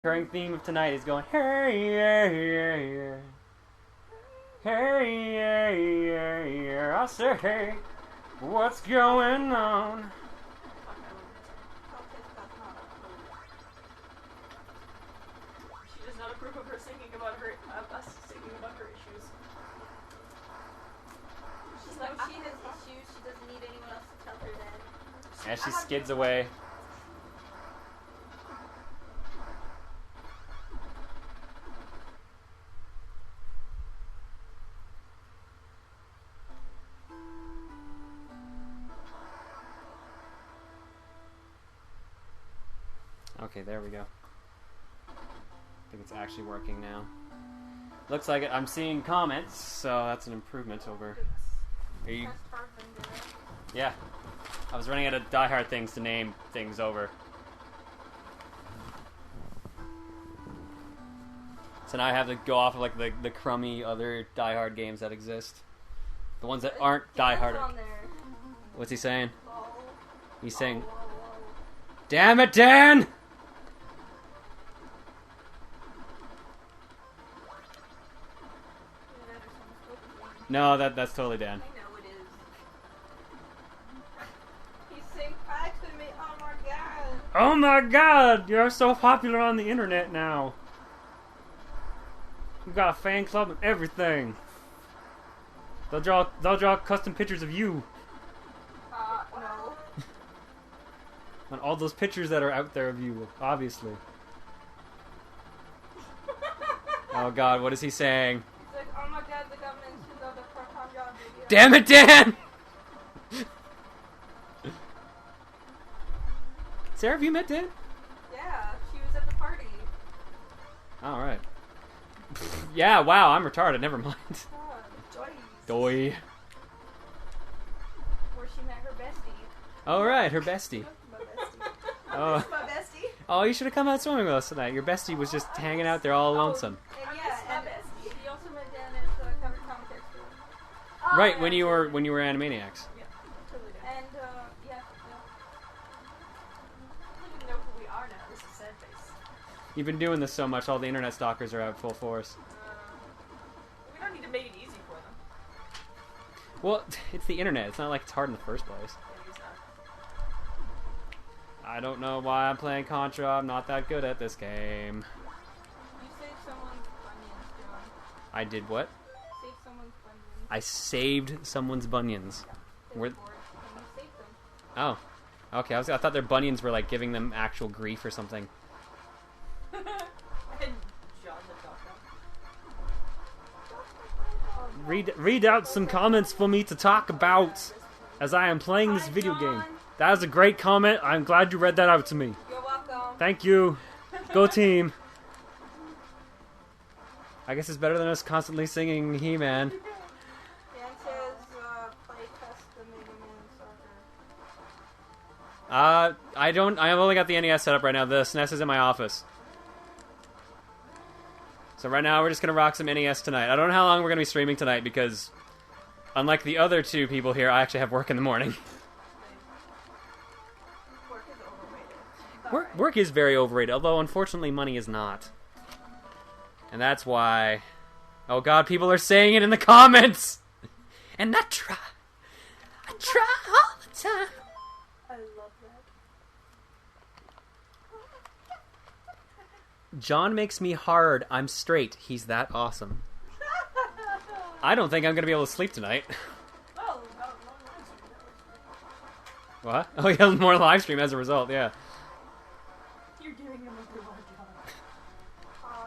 Recurring theme of tonight is going, hey, yeah, yeah, yeah. Hey, yeah, yeah, yeah. I say, hey, what's going on? She does not approve of her singing about her, us singing about her issues. She's like, she has issues, she doesn't need anyone else to tell her that. As she skids away. Okay, there we go. I think it's actually working now. Looks like it. I'm seeing comments, so that's an improvement over. Are you? Yeah. I was running out of Die Hard things to name things over. So now I have to go off of like the crummy other Die Hard games that exist. The ones that aren't Die Hard. What's he saying? He's saying, "Damn it, Dan!" No, that's totally Dan. I know it is. He's saying hi to me, oh my god. Oh my god, you're so popular on the internet now. You've got a fan club and everything. They'll draw custom pictures of you. No. On all those pictures that are out there of you, obviously. Oh god, what is he saying? He's like, oh my god, the government should know the part-time job video. Damn it, Dan! Sarah, have you met Dan? Yeah, she was at the party. Alright. Yeah, wow, I'm retarded, never mind. Joy. Doi. Where she met her bestie. Alright, her bestie. My bestie. Oh. My bestie. Oh, you should have come out swimming with us tonight. Your bestie was just hanging out there all lonesome. And yeah, and she also met Dan at the cover comic school. Right, when you were Animaniacs. Yeah, totally did. And yeah. I don't even know who we are now. This is sad face. You've been doing this so much, all the internet stalkers are out full force. We don't need to make it easy for them. Well, it's the internet. It's not like it's hard in the first place. Maybe it's not. I don't know why I'm playing Contra. I'm not that good at this game. You saved someone's bunions, John. I did what? Saved someone's bunions. I saved someone's bunions. They Where- were bored, and you saved them. Oh. Okay, I thought their bunions were like giving them actual grief or something. And John the doctor. Read out some comments for me to talk about as I am playing this video game. That was a great comment. I'm glad you read that out to me. You're welcome. Thank you. Go team. I guess it's better than us constantly singing He-Man. Dan says, play test the Mega Man soccer. I've only got the NES set up right now. The SNES is in my office. So right now we're just going to rock some NES tonight. I don't know how long we're going to be streaming tonight because unlike the other two people here, I actually have work in the morning. Work is overrated. Work is very overrated, although unfortunately money is not. And that's why... Oh god, people are saying it in the comments! And I try all the time. I love that. John makes me hard. I'm straight. He's that awesome. I don't think I'm going to be able to sleep tonight. Oh, no, What? Oh, yeah, more live stream as a result, yeah. you're giving him a good job.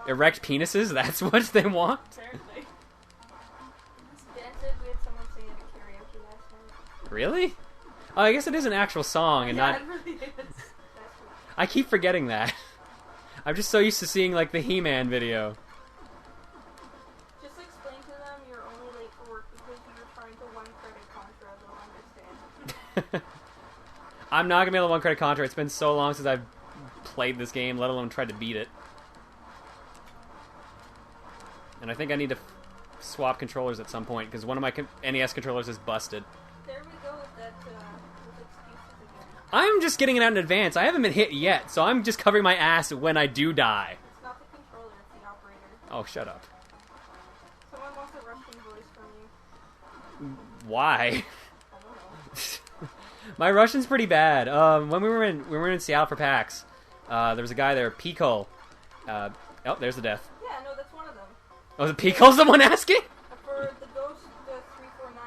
Erect penises? That's what they want? Apparently. Dan said we had someone sing at a karaoke last night. Really? Oh, I guess it is an actual song and Yeah, not... it really is. That's what I keep forgetting that. I'm just so used to seeing, like, the He-Man video. Just explain to them you're only late for work because you're trying to one-credit Contra. They'll understand. I'm not going to be able to one-credit Contra. It's been so long since I've played this game, let alone tried to beat it. And I think I need to swap controllers at some point, because one of my NES controllers is busted. There we go with that, with excuses again. I'm just getting it out in advance. I haven't been hit yet, so I'm just covering my ass when I do die. Oh, shut up. Someone wants a Russian voice from you. Why? I don't know. My Russian's pretty bad. When we were in Seattle for PAX, there was a guy there, Pico. Oh, there's the death. Yeah, no, that's one of them. Oh, the Pico's the one asking? For the Ghost, the 349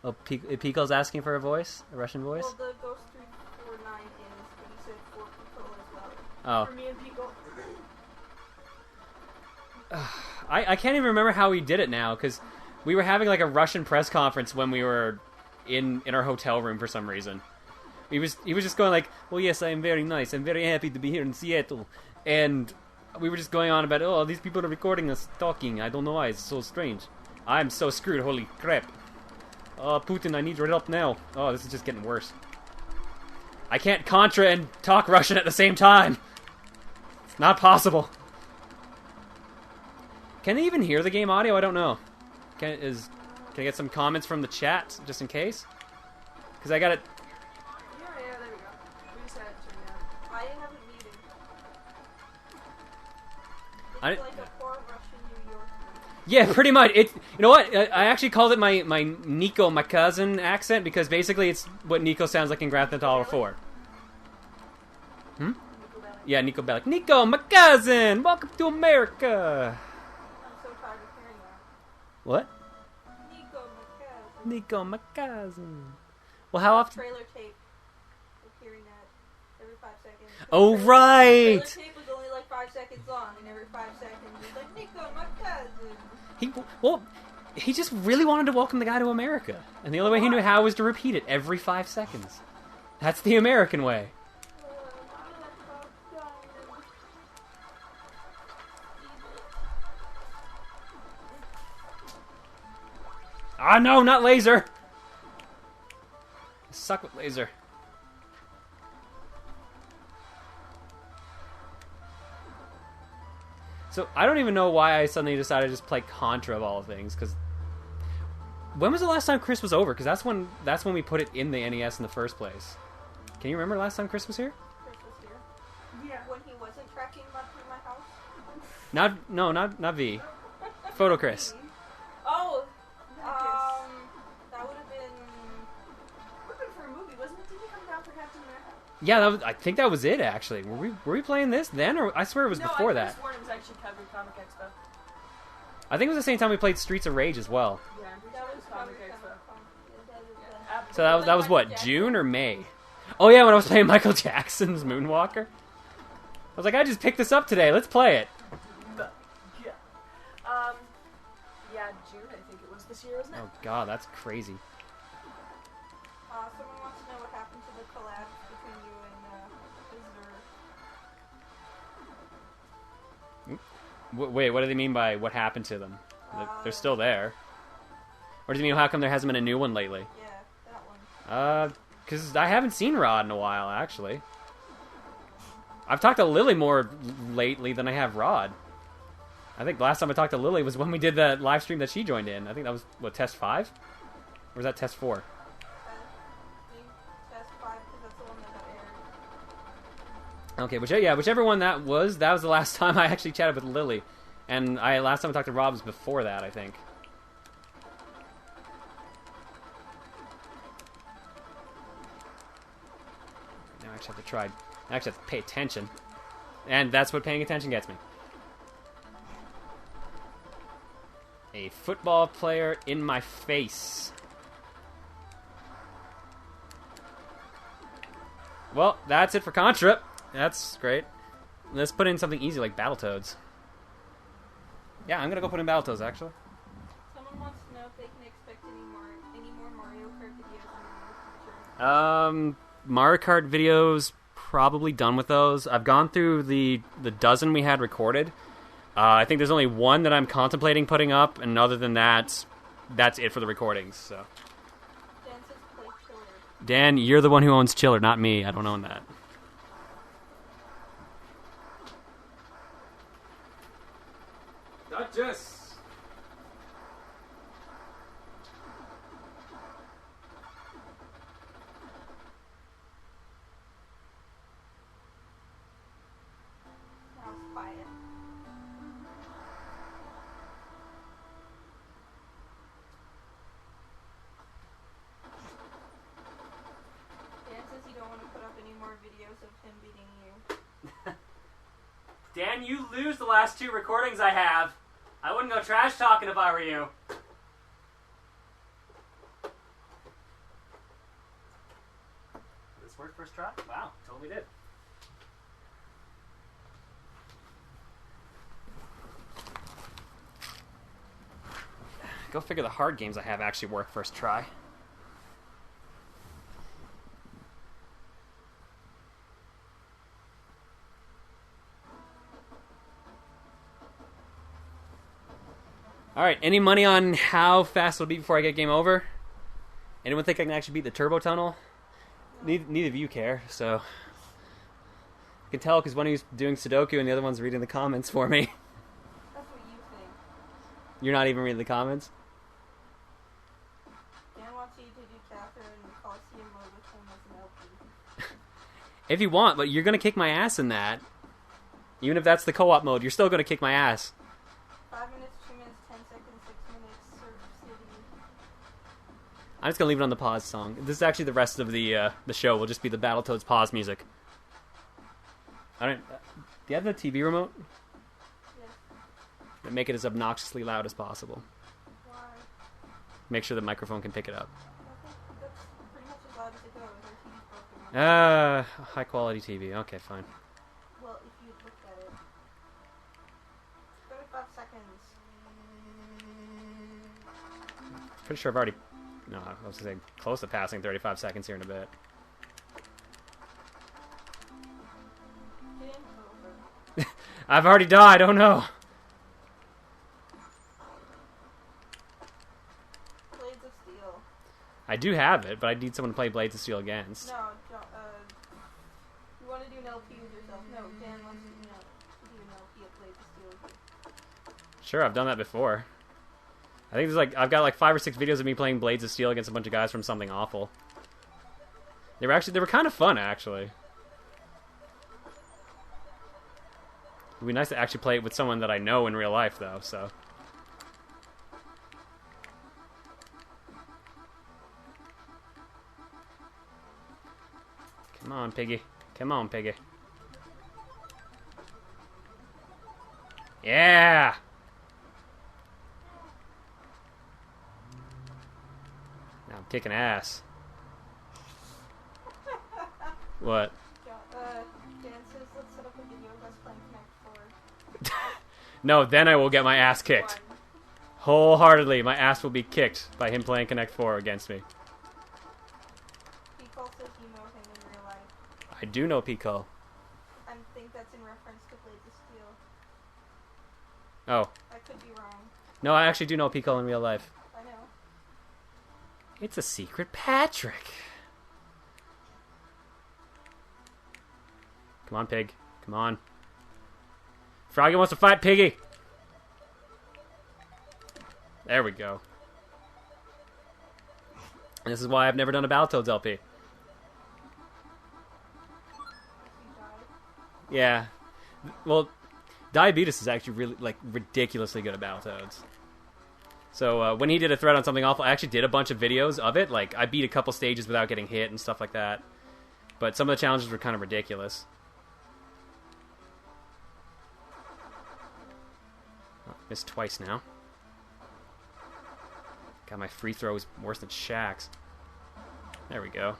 and Pico. Oh, Pico's asking for a voice? A Russian voice? Well, the Ghost 349 is, but he said for Pico as well. Oh. For me and Pico. I can't even remember how we did it now, because we were having like a Russian press conference when we were in our hotel room for some reason. He was just going like, well, yes, I am very nice. I'm very happy to be here in Seattle. And we were just going on about, oh, these people are recording us talking. I don't know why. It's so strange. I'm so screwed. Holy crap. Oh, Putin, I need your help now. Oh, this is just getting worse. I can't Contra and talk Russian at the same time. It's not possible. Can they even hear the game audio? I don't know. Can I get some comments from the chat, just in case? Because I got it... Yeah, there we go. We just had it turned down. I have it muted. It's I- like a poor Russian New York. Yeah, pretty much. You know what? I actually called it my Nico, my cousin accent, because basically it's what Nico sounds like in Grand Theft Auto 4. Hmm? Nico Bellic. Yeah, Nico Bellic. Nico, my cousin! Welcome to America! I'm so tired of hearing that. What? Nico, my cousin. Nico, my cousin. Well, how often... Trailer tape. We're hearing that every 5 seconds. Oh, Trailer right! tape was only like 5 seconds long, and every 5 seconds it's like, Nico, my cousin. He just really wanted to welcome the guy to America. And the only way he knew how was to repeat it every 5 seconds. That's the American way. Ah, no, not laser! I suck with laser. So, I don't even know why I suddenly decided to just play Contra of all things, because... When was the last time Chris was over? Because that's when we put it in the NES in the first place. Can you remember last time Chris was here? Chris was here. Yeah. When he wasn't tracking mud through my house. Not V. Photo Chris. Oh, Yes. that would have been. Would have been for a movie, wasn't it? Didn't he come down for Captain America? Yeah, I think that was it, actually. Were we playing this then, or I swear it was before that. I sworn it was actually Comic Expo. I think it was the same time we played Streets of Rage as well. Yeah, I'm pretty That sure it was was Comic probably Expo. Expo. So that was what, June or May? Oh yeah, when I was playing Michael Jackson's Moonwalker. I was like, I just picked this up today. Let's play it. Yeah. Yeah, June, I think it was this year, wasn't it? Oh god, that's crazy. Someone wants to know what happened to the collab between you and Visitor. Wait, what do they mean by what happened to them? They're still there. Or do you mean how come there hasn't been a new one lately? Yeah, that one. Because I haven't seen Rod in a while, actually. I've talked to Lily more lately than I have Rod. I think the last time I talked to Lily was when we did the live stream that she joined in. I think that was, what, Test 5? Or was that Test 4? Test 5, because that's the one that got aired. Okay, whichever one that was the last time I actually chatted with Lily. And last time I talked to Rob was before that, I think. Now I actually have to try. I actually have to pay attention. And that's what paying attention gets me. A football player in my face. Well, that's it for Contra. That's great. Let's put in something easy like Battletoads. Yeah, I'm gonna go put in Battletoads, actually. Someone wants to know if they can expect any more Mario Kart videos in the near future. Mario Kart videos, probably done with those. I've gone through the dozen we had recorded. I think there's only one that I'm contemplating putting up, and other than that, that's it for the recordings. So, Dan says play Chiller. Dan, you're the one who owns Chiller, not me. I don't own that. Duchess! Now it's quiet. him beating you. Dan, you lose the last 2 recordings I have. I wouldn't go trash talking if I were you. Did this work first try? Wow, totally did. Go figure the hard games I have actually work first try. Alright, any money on how fast it'll be before I get game over? Anyone think I can actually beat the turbo tunnel? Neither of you care, so... I can tell because one of you's doing Sudoku and the other one's reading the comments for me. That's what you think. You're not even reading the comments? Dan wants you to do Catherine Coliseum mode with him as an LP. If you want, but you're going to kick my ass in that. Even if that's the co-op mode, you're still going to kick my ass. 5 minutes, 2 minutes, 10 seconds, 6 minutes, Surf City. I'm just going to leave it on the pause song. This is actually the rest of the show. Will just be the Battletoads pause music. I don't... do you have the TV remote? Yes. Make it as obnoxiously loud as possible. Why? Make sure the microphone can pick it up. I think that's pretty much as loud as it goes. Our TV's broken. High quality TV. Okay, fine. Well, if you look at it. 35 seconds. Pretty sure I've already... No, I was going to say close to passing 35 seconds here in a bit. Get in over. I've already died. Oh no. Blades of Steel. I do have it, but I need someone to play Blades of Steel against. No, don't, you want to do an LP with yourself? No, Dan wants to, do an LP of Blades of Steel with you. Sure, I've done that before. I think there's like I've got like 5 or 6 videos of me playing Blades of Steel against a bunch of guys from Something Awful. They were kind of fun actually. It'd be nice to actually play it with someone that I know in real life though, so. Come on, Piggy. Come on, Piggy. Yeah! Now I'm kicking ass. What? Dan says let's set up a video of us playing Connect 4. No, then I will get my ass kicked. Wholeheartedly, my ass will be kicked by him playing Connect 4 against me. Pico says you know him in real life. I do know Pico. I think that's in reference to Blades of Steel. Oh. I could be wrong. No, I actually do know Pico in real life. I know. It's a secret Patrick. Come on, Pig. Come on. Froggy wants to fight Piggy. There we go. And this is why I've never done a Battletoads LP. You died. Yeah. Well, Diabetes is actually really, like, ridiculously good at Battletoads. So, when he did a thread on Something Awful, I actually did a bunch of videos of it. Like, I beat a couple stages without getting hit and stuff like that. But some of the challenges were kind of ridiculous. Oh, missed twice now. God, my free throw is worse than Shaq's. There we go.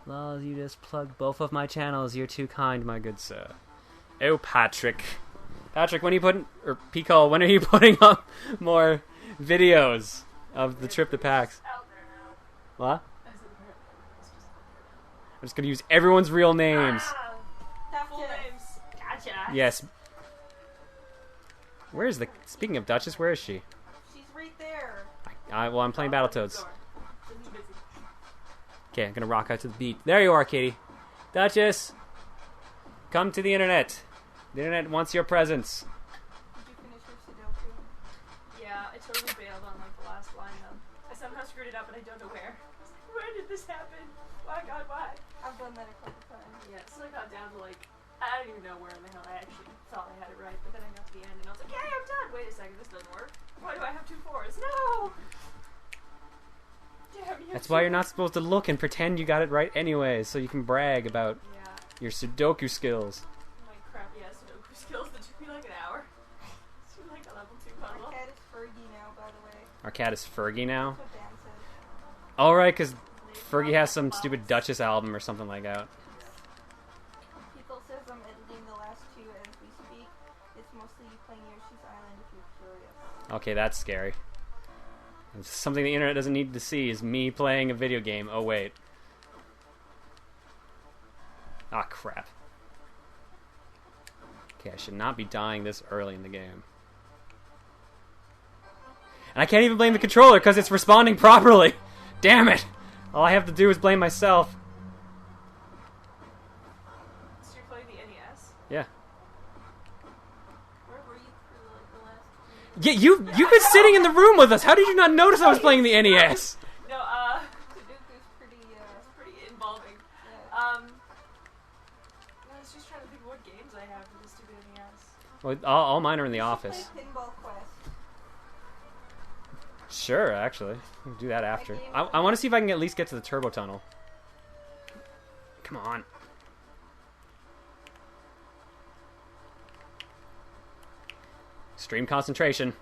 Well, you just plugged both of my channels. You're too kind, my good sir. Oh, Patrick. Patrick, when are you putting... Or, Pico, when are you putting up more videos of the trip to PAX? What? I'm just gonna use everyone's real names. Full names. Gotcha. Yes. Where is the... Speaking of Duchess, where is she? She's right there. Well, I'm playing Battletoads. Okay, I'm gonna rock out to the beat. There you are, Katie. Duchess! Come to the internet. The internet wants your presence. Did you finish your Sudoku? Yeah, I totally bailed on like the last line though. I somehow screwed it up and I don't know where. I was like, where did this happen? Why God, why? I've done that a couple times. Yeah, so I got down to like, I don't even know where in the hell I actually thought I had it right, but then I got to the end and I was like, yay, I'm done! Wait a second, this doesn't work. Why do I have 2 4s? No! Damn, you That's why you're not supposed to look and pretend you got it right anyway, so you can brag about Yeah. your Sudoku skills. My crappy ass Sudoku skills that took me like an hour. To like a level 2 My puzzle. cat is Fergie now, by the way. Our cat is Fergie now. That's what Dan said. Alright, because Fergie has some stupid Duchess album or something like that. People says I'm editing the last 2 as we speak. It's mostly you playing Yoshi's Island if you're curious. Okay, that's scary. It's something the internet doesn't need to see is me playing a video game. Oh, wait. Ah, crap. Okay, I should not be dying this early in the game. And I can't even blame the controller because it's responding properly. Damn it! All I have to do is blame myself. So you're playing the NES? Yeah. Where were you for like the last Yeah, you've been sitting in the room with us. How did you not notice I was playing the NES? No, Sudoku's pretty, it's pretty involving. yeah. I was just trying to think of what games I have for the stupid NES. Well, all mine are in the You should office. play Pinball Quest. Sure, actually. We'll do that after. I want to see if I can at least get to the turbo tunnel. Come on. Extreme concentration.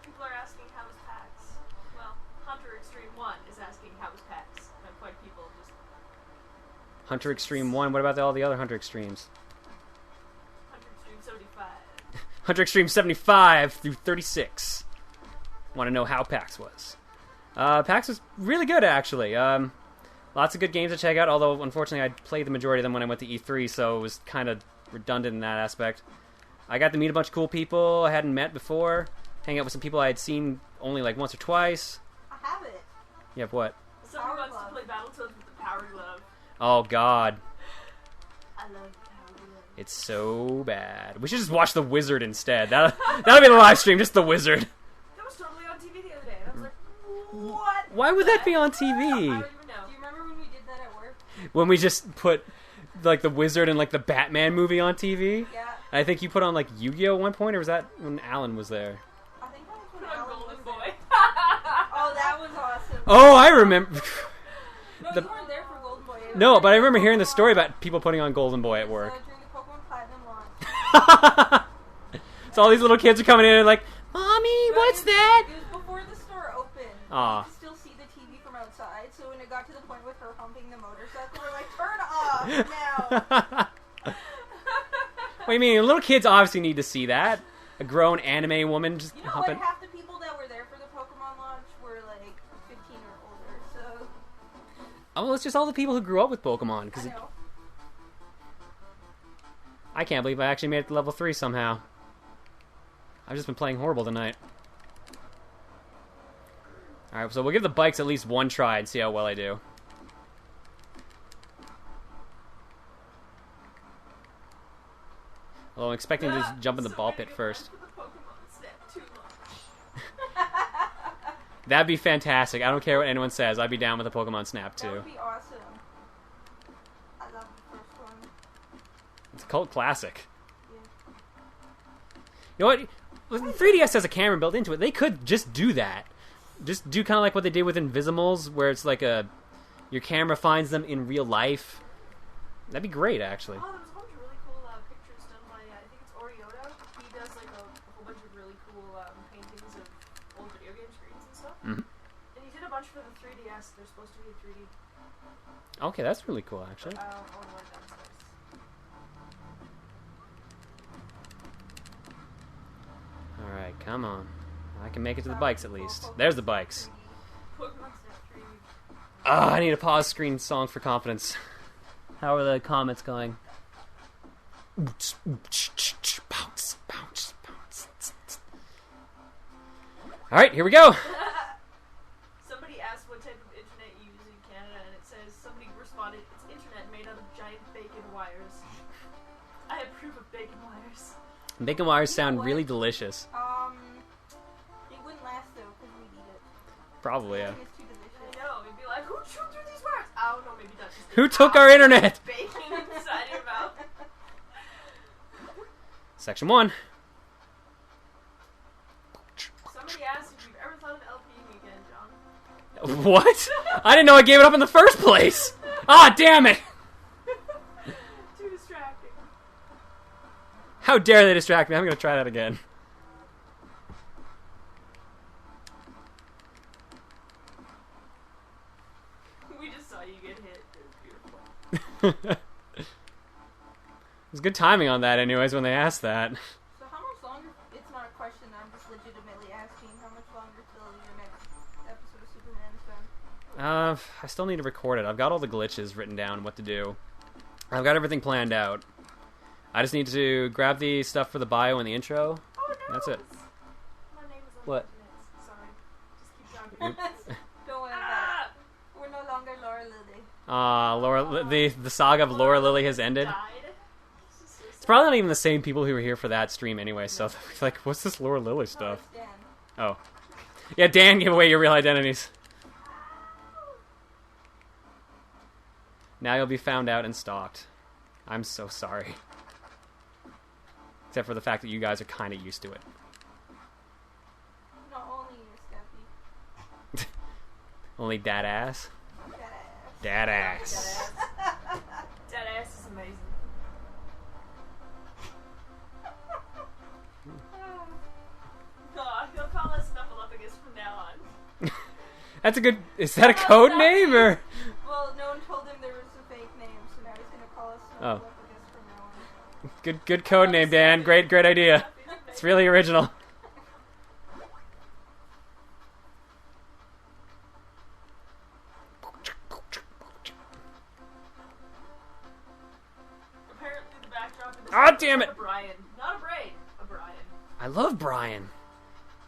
People are asking how was PAX. Well, Hunter Extreme 1 is asking how was PAX. Not quite people just... Hunter Extreme 1. What about all the other Hunter Extremes? Hunter Extreme 75. Hunter Extreme 75 through 36. Want to know how PAX was. PAX was really good, actually. Lots of good games to check out, although, unfortunately, I played the majority of them when I went to E3, so it was kind of redundant in that aspect. I got to meet a bunch of cool people I hadn't met before, hang out with some people I had seen only like once or twice. I have it. You have what? Somebody Power wants to Glove. play Battletoads with the Power Glove. Oh, God. I love the Power Glove. It's so bad. We should just watch The Wizard instead. That'll be the live stream, just The Wizard. That was totally on TV the other day, and I was like, what? Why would that be on I TV? don't even know. Do you remember when we did that at work? When we just put like The Wizard and like the Batman movie on TV? Yeah. I think you put on like Yu-Gi-Oh! At one point, or was that when Alan was there? I think that was when Put on Alan Golden was Boy. there. Oh, that was awesome. Oh, I remember. No, the- you weren't there for Golden Boy. It was No, but I during remember hearing the Pokemon- story about people putting on Golden Boy at it was, work. During the Pokemon Platinum launch. So all these little kids are coming in and like, Mommy, what's that? It was before the store opened. Aw. You could still see the TV from outside, so when it got to the point with her humping the motorcycle, we're like, turn off now. What do you mean? Little kids obviously need to see that. A grown anime woman just You know humping. what? Half the people that were there for the Pokemon launch were like 15 or older, so Oh, well, it's just all the people who grew up with Pokemon. I Because know. I can't believe I actually made it to level 3 somehow. I've just been playing horrible tonight. Alright, so we'll give the bikes at least one try and see how well I do. Although I'm expecting to just jump in the ball pit first. The Pokemon Snap 2 launch. That'd be fantastic. I don't care what anyone says. I'd be down with the Pokemon Snap That too. would be awesome. I love the first one. It's a cult classic. Yeah. You know what? Well, 3DS has a camera built into it. They could just do that. Just do kind of like what they did with Invisimals, where it's like your camera finds them in real life. That'd be great, actually. Oh, there's a bunch of really cool pictures done by, I think it's Orioto. He does like a whole bunch of really cool paintings of old video game screens and stuff. Mhm. And he did a bunch for the 3DS. They're supposed to be in 3D. Okay, that's really cool, actually. I want to learn downstairs. Alright, come on. I can make it to the bikes at least. There's the bikes. Pokemon Snap 3D. Ah, I need a pause screen song for confidence. How are the comments going? Bounce, bounce, bounce. Alright, here we go. Somebody asked what type of internet you use in Canada, and it says, somebody responded, it's internet made out of giant bacon wires. I approve of bacon wires. Bacon wires You know sound what? really delicious. It wouldn't last though, because we'd eat it. Probably, yeah. I think it's too delicious. I know, it'd be like, who chewed through these wires? I don't know, maybe that's just Who took our internet? bacon inside your mouth. Section 1. Somebody asked if you've ever thought of LPing again, John. What? I didn't know I gave it up in the first place! Ah, damn it! Too distracting. How dare they distract me? I'm gonna try that again. We just saw you get hit. It was beautiful. It was good timing on that anyways when they asked that. So how much longer? It's not a question. I'm just legitimately asking. How much longer till your next episode of Superman is done? I still need to record it. I've got all the glitches written down, what to do. I've got everything planned out. I just need to grab the stuff for the bio and the intro. Oh no! That's it. My name is on What? the Sorry. Just keep talking. Don't worry about it. We're no longer Laura Lily. Laura, the saga of Laura Lily has ended. Died. It's probably not even the same people who were here for that stream anyway, so like, what's this Laura Lily stuff? No, it's Dan. Oh. Yeah, Dan, give away your real identities. Now you'll be found out and stalked. I'm so sorry. Except for the fact that you guys are kind of used to it. Not only you, Scappy. Only dad ass? That ass. Dad ass. Dead ass is amazing. He'll call us Snuffleupagus from now on. That's a good... Is that a code name, or...? Well, no one told him there was a fake name, so now he's gonna call us Oh. Snuffleupagus from now on. Good code name, Dan. Great idea. It's really original. Apparently the backdrop in this Ah, damn it! A Brian. Not a Brain. A Brian. I love Brian.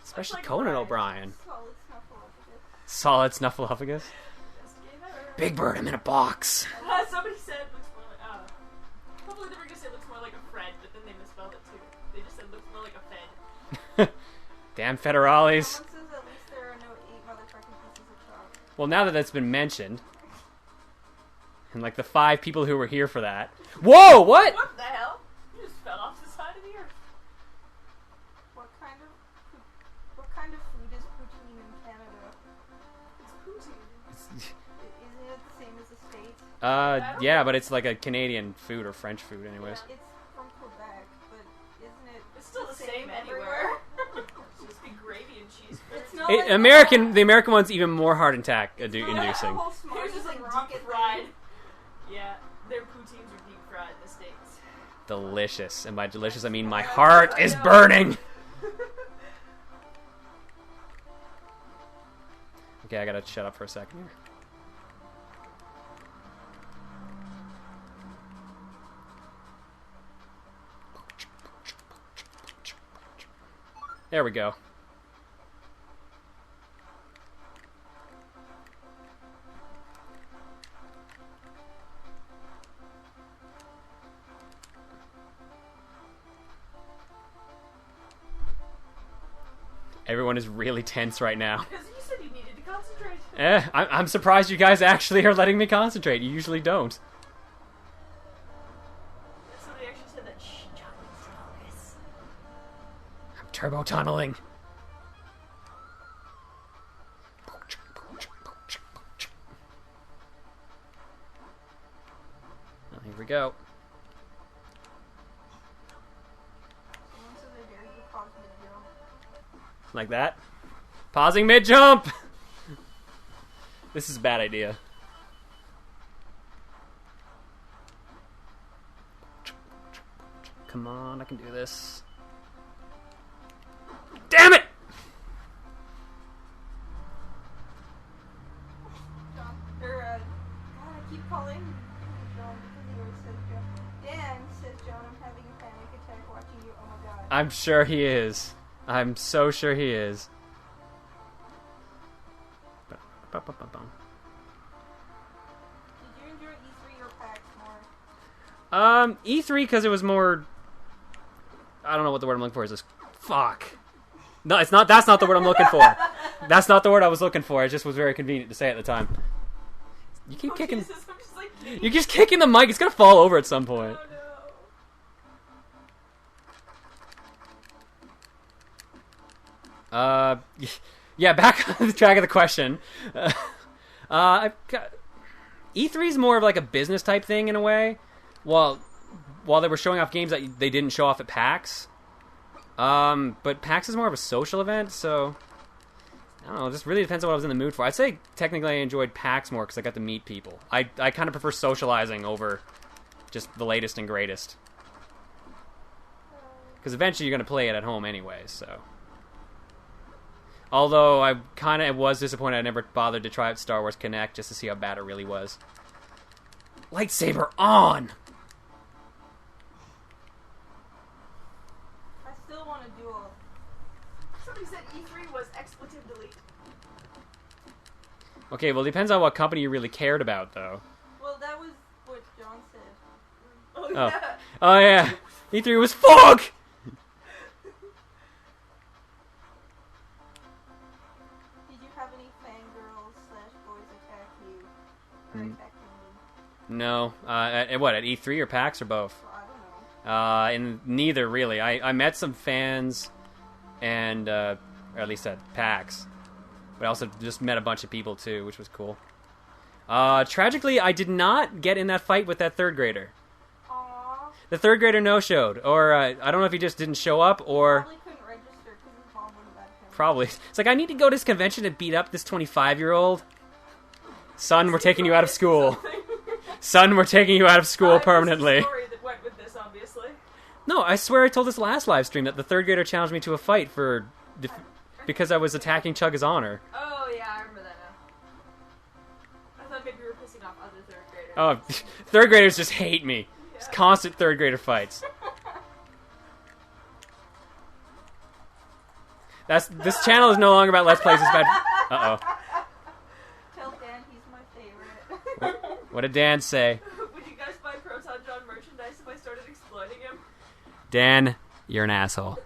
Especially like Conan Brian. O'Brien. Solid Snuffleupagus. Solid Snuffleupagus. Best game ever. Big Bird, I'm in a box. Somebody said looks more like, hopefully they were gonna say looks more like a Fred, but then they misspelled it too. They just said looks more like a Fed. Damn federales. Someone says at least there are no 8 motherfucking pieces of chalk. Well, now that that's been mentioned, and like the 5 people who were here for that. Whoa, what? What the hell? You just fell off the side of the earth. What kind of food is poutine in Canada? It's poutine. Isn't it the same as the States? Yeah, but it's like a Canadian food or French food, anyways. It's from Quebec, but isn't it? It's still the same everywhere. It should just be gravy and cheese. It's not The American one's even more heart attack inducing. Here's Here's just like rocket deep fried. Yeah, their poutines are deep fried in the States. Delicious, and by delicious I mean my heart is burning. Okay, I gotta shut up for a second here. There we go. Everyone is really tense right now. Because you said you needed to concentrate. I'm surprised you guys actually are letting me concentrate. You usually don't. Somebody actually said that. Shh, John needs to focus. I'm turbo tunneling. Well, here we go. Someone says I dare you to pause mid-jump. Like that. Pausing mid-jump! This is a bad idea. Come on, I can do this. Damn it! John, God, I keep calling him John because he always says John. Dan says, John, I'm having a panic attack watching you. Oh my god. I'm sure he is. I'm so sure he is. Did you enjoy E3 or PAX more? E3 because it was more... I don't know what the word I'm looking for is. This. Fuck. No, it's not. That's not the word I'm looking for. That's not the word I was looking for. It just was very convenient to say at the time. You keep kicking... Jesus, I'm just like... You're just kicking the mic. It's gonna fall over at some point. Oh no. Yeah, back on the track of the question. I've got... E3 is more of like a business type thing in a way. While they were showing off games that they didn't show off at PAX. But PAX is more of a social event, so... I don't know, it just really depends on what I was in the mood for. I'd say technically I enjoyed PAX more because I got to meet people. I kind of prefer socializing over just the latest and greatest. Because eventually you're going to play it at home anyway, so... Although I kind of was disappointed I never bothered to try out Star Wars Kinect just to see how bad it really was. Lightsaber on! I still want to duel. Somebody said E3 was expletive delete. Okay, well, it depends on what company you really cared about, though. Well, that was what John said. Oh, Oh. yeah. Oh, yeah. E3 was fog! Did you have any fangirls / boys attack you? Or attack you? No. At E3 or PAX or both? Well, I don't know. And neither, really. I met some fans, and, or at least at PAX. But I also just met a bunch of people, too, which was cool. Tragically, I did not get in that fight with that third grader. Aww. The third grader no-showed. Or, I don't know if he just didn't show up, or... Probably couldn't register because his mom wouldn't let him. Probably. It's like, I need to go to this convention and beat up this 25-year-old. Son, we're taking you out of school. Son, we're taking you out of school permanently. There's a story that went with this, obviously. No, I swear I told this last live stream that the third grader challenged me to a fight for... because I was attacking Chugga's honor. Oh, yeah, I remember that now. I thought maybe you were pissing off other third graders. Oh, third graders just hate me. It's Yeah. constant third grader fights. This channel is no longer about Let's Plays. It's about... Uh-oh. Tell Dan he's my favorite. What did Dan say? Would you guys buy Proton John merchandise if I started exploiting him? Dan, you're an asshole.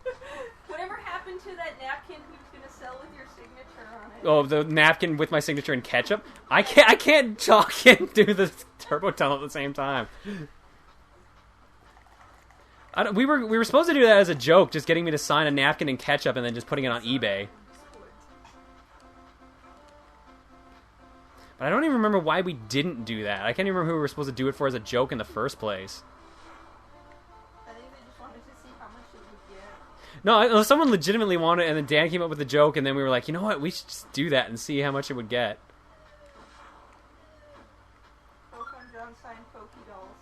Whatever happened to that napkin he was gonna sell with your signature on it? Oh, the napkin with my signature and ketchup? I can't talk and do the turbo tunnel at the same time. We were supposed to do that as a joke, just getting me to sign a napkin and ketchup and then just putting it on eBay. But I don't even remember why we didn't do that. I can't even remember who we were supposed to do it for as a joke in the first place. I think they just wanted to see how much it would get. No, someone legitimately wanted it, and then Dan came up with the joke, and then we were like, you know what, we should just do that and see how much it would get. Pokemon John signed Poké Dolls.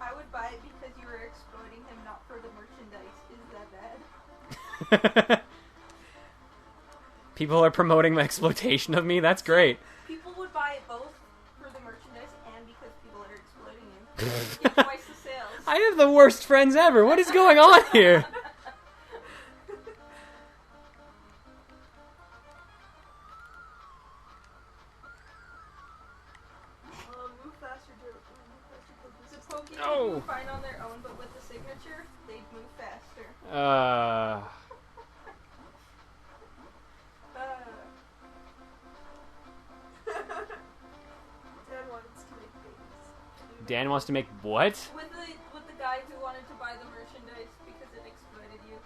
I would buy it because you were exploiting him, not for the merchandise. Is that bad? People are promoting my exploitation of me? That's great. People would buy it both for the merchandise and because people are exploiting him. You get twice the sales. I have the worst friends ever. What is going on here? Move faster, Joe. Move faster, The Poké No. move fine on their own, but with the signature, they'd move faster. Dad wants to make babies. Dan wants to make what? With the guy who wanted to buy the merchandise because it exploited you.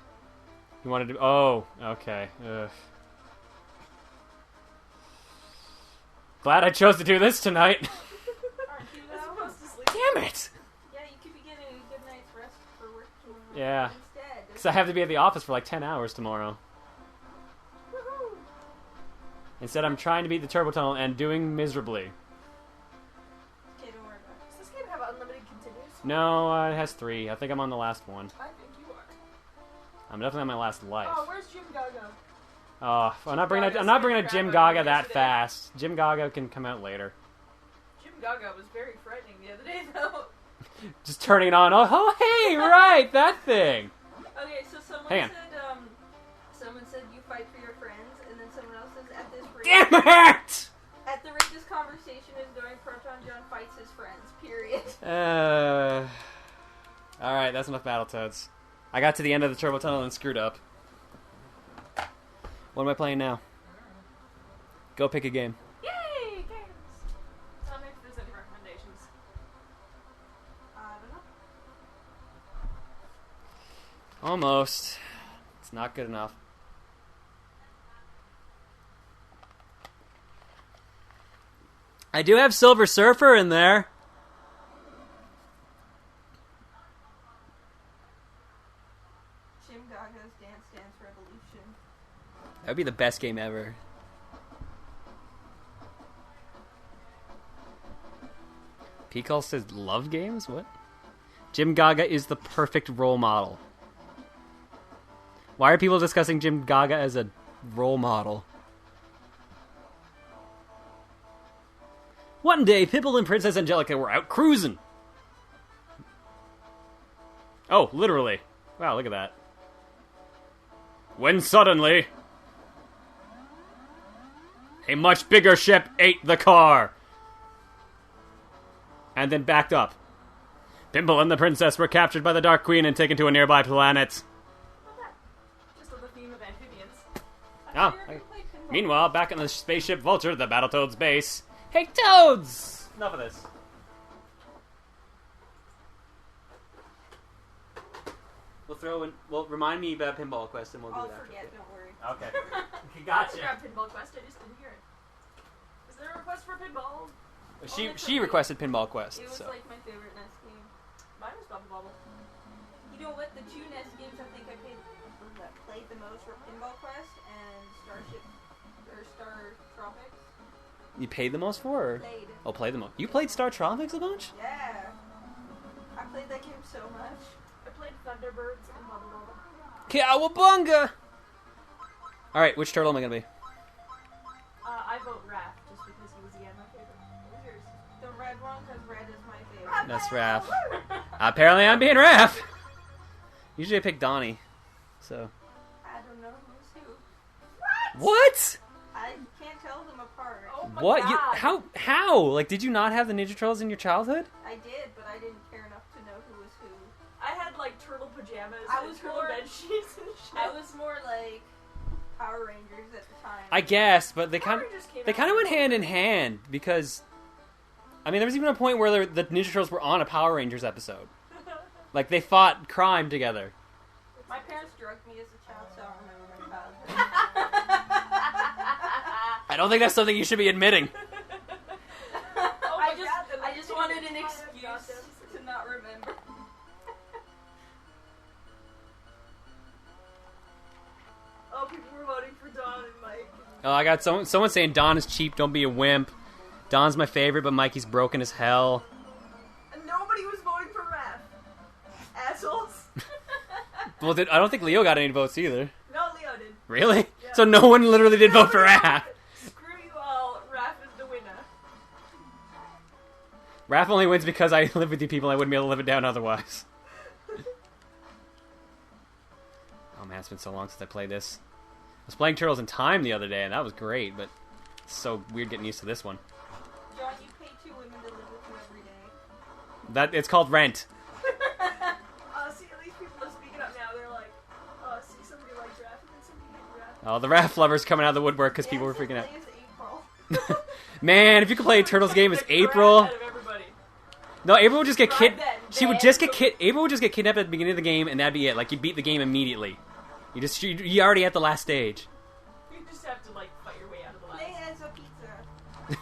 He wanted to... Oh, okay. Ugh. Glad I chose to do this tonight. Aren't you As though? opposed to sleep. Damn it! Yeah, you could be getting a good night's rest for work tomorrow. Yeah. Instead. Because I have to be at the office for like 10 hours tomorrow. Woohoo! Instead, I'm trying to beat the turbo tunnel and doing miserably. Okay, don't worry about it. Does this game have unlimited continues? No, it has 3. I think I'm on the last one. I think you are. I'm definitely on my last life. Oh, where's Jim Gaga? Oh, I'm not bringing Gaga's I'm not bringing a gonna Jim grab Gaga on that yesterday. fast. Jim Gaga can come out later. Jim Gaga was very frightening the other day, though. Just turning it on. Oh, hey, right, that thing. Okay, so someone Hang on. said, someone said you fight for your friends, and then someone else says at this rate, Damn it! at the rate this conversation is going, Proton John fights his friends. Period. All right, that's enough Battletoads. I got to the end of the turbo tunnel and screwed up. What am I playing now? Go pick a game. Yay, games! Tell me if there's any recommendations. I don't know. Almost. It's not good enough. I do have Silver Surfer in there. Jim Gaga's Dance Dance Revolution. That would be the best game ever. Peacock says love games? What? Jim Gaga is the perfect role model. Why are people discussing Jim Gaga as a role model? One day, Pimple and Princess Angelica were out cruising. Oh, literally. Wow, look at that. When suddenly, a much bigger ship ate the car. And then backed up. Pimple and the princess were captured by the Dark Queen and taken to a nearby planet. Just on the theme of amphibians. Ah, meanwhile, back in the spaceship Vulture, the Battletoads base. Hey, Toads! Enough of this. We'll throw in. Well, remind me about Pinball Quest and we'll do I'll that. forget, don't worry. Okay. I Gotcha. grabbed Pinball Quest, I just didn't hear it. Is there a request for pinball? She requested Pinball Quest. It was So. like my favorite NES game. Mine was Bubble Bobble. You know what? The two NES games I think I played the most were Pinball Quest and Star Tropics. You paid the most for? Or? Played. Oh, played the most. You played Star Tropics a bunch? Yeah. I played that game so much. I played Thunderbirds and Bubble Bobble. Cowabunga! Alright, which turtle am I gonna be? I vote Raph, just because he was again my favorite. What was yours? The red one, because red is my favorite. That's Raph. Apparently I'm being Raph! Usually I pick Donnie. So. I don't know who's who. What? I can't tell them apart. Oh my What? God. How? Like, did you not have the Ninja Turtles in your childhood? I did, but I didn't care enough to know who was who. I had like turtle pajamas I and was turtle more- bed sheets and shit. I was more like Power Rangers at the time. I guess, but they Power kind Rangers came they out kind of went before. hand in hand because, I mean, there was even a point where the Ninja Turtles were on a Power Rangers episode. Like they fought crime together. My parents drugged me as a child, so I don't remember my childhood. I don't think that's something you should be admitting. Oh my God, I just wanted an excuse to not remember. Oh, people were voting for Don and Mike. Oh, I got someone saying Don is cheap. Don't be a wimp. Don's my favorite, but Mikey's broken as hell. And nobody was voting for Raph. Assholes. Well, I don't think Leo got any votes either. No, Leo did. Really? Yeah. So no one literally did vote for Raph. Screw you all. Raph is the winner. Raph only wins because I live with you people. I wouldn't be able to live it down otherwise. Oh man, it's been so long since I played this. I was playing Turtles in Time the other day, and that was great, but it's so weird getting used to this one. John, you pay 2 women to live with you every day. It's called Rent. See, at least people are speaking up now. They're like, see, somebody liked Raph, and then somebody hated Raph. Oh, the Raph lovers coming out of the woodwork because people were Dancing freaking out. plays April. Man, if you could play a Turtles game as Pick the April. Raph out of everybody. No, April would just get Try kid. that, She would man. just get kid. April would just get kidnapped at the beginning of the game, and that'd be it. Like you beat the game immediately. You already at the last stage. You just have to, like, fight your way out of the Play lines. as a pizza.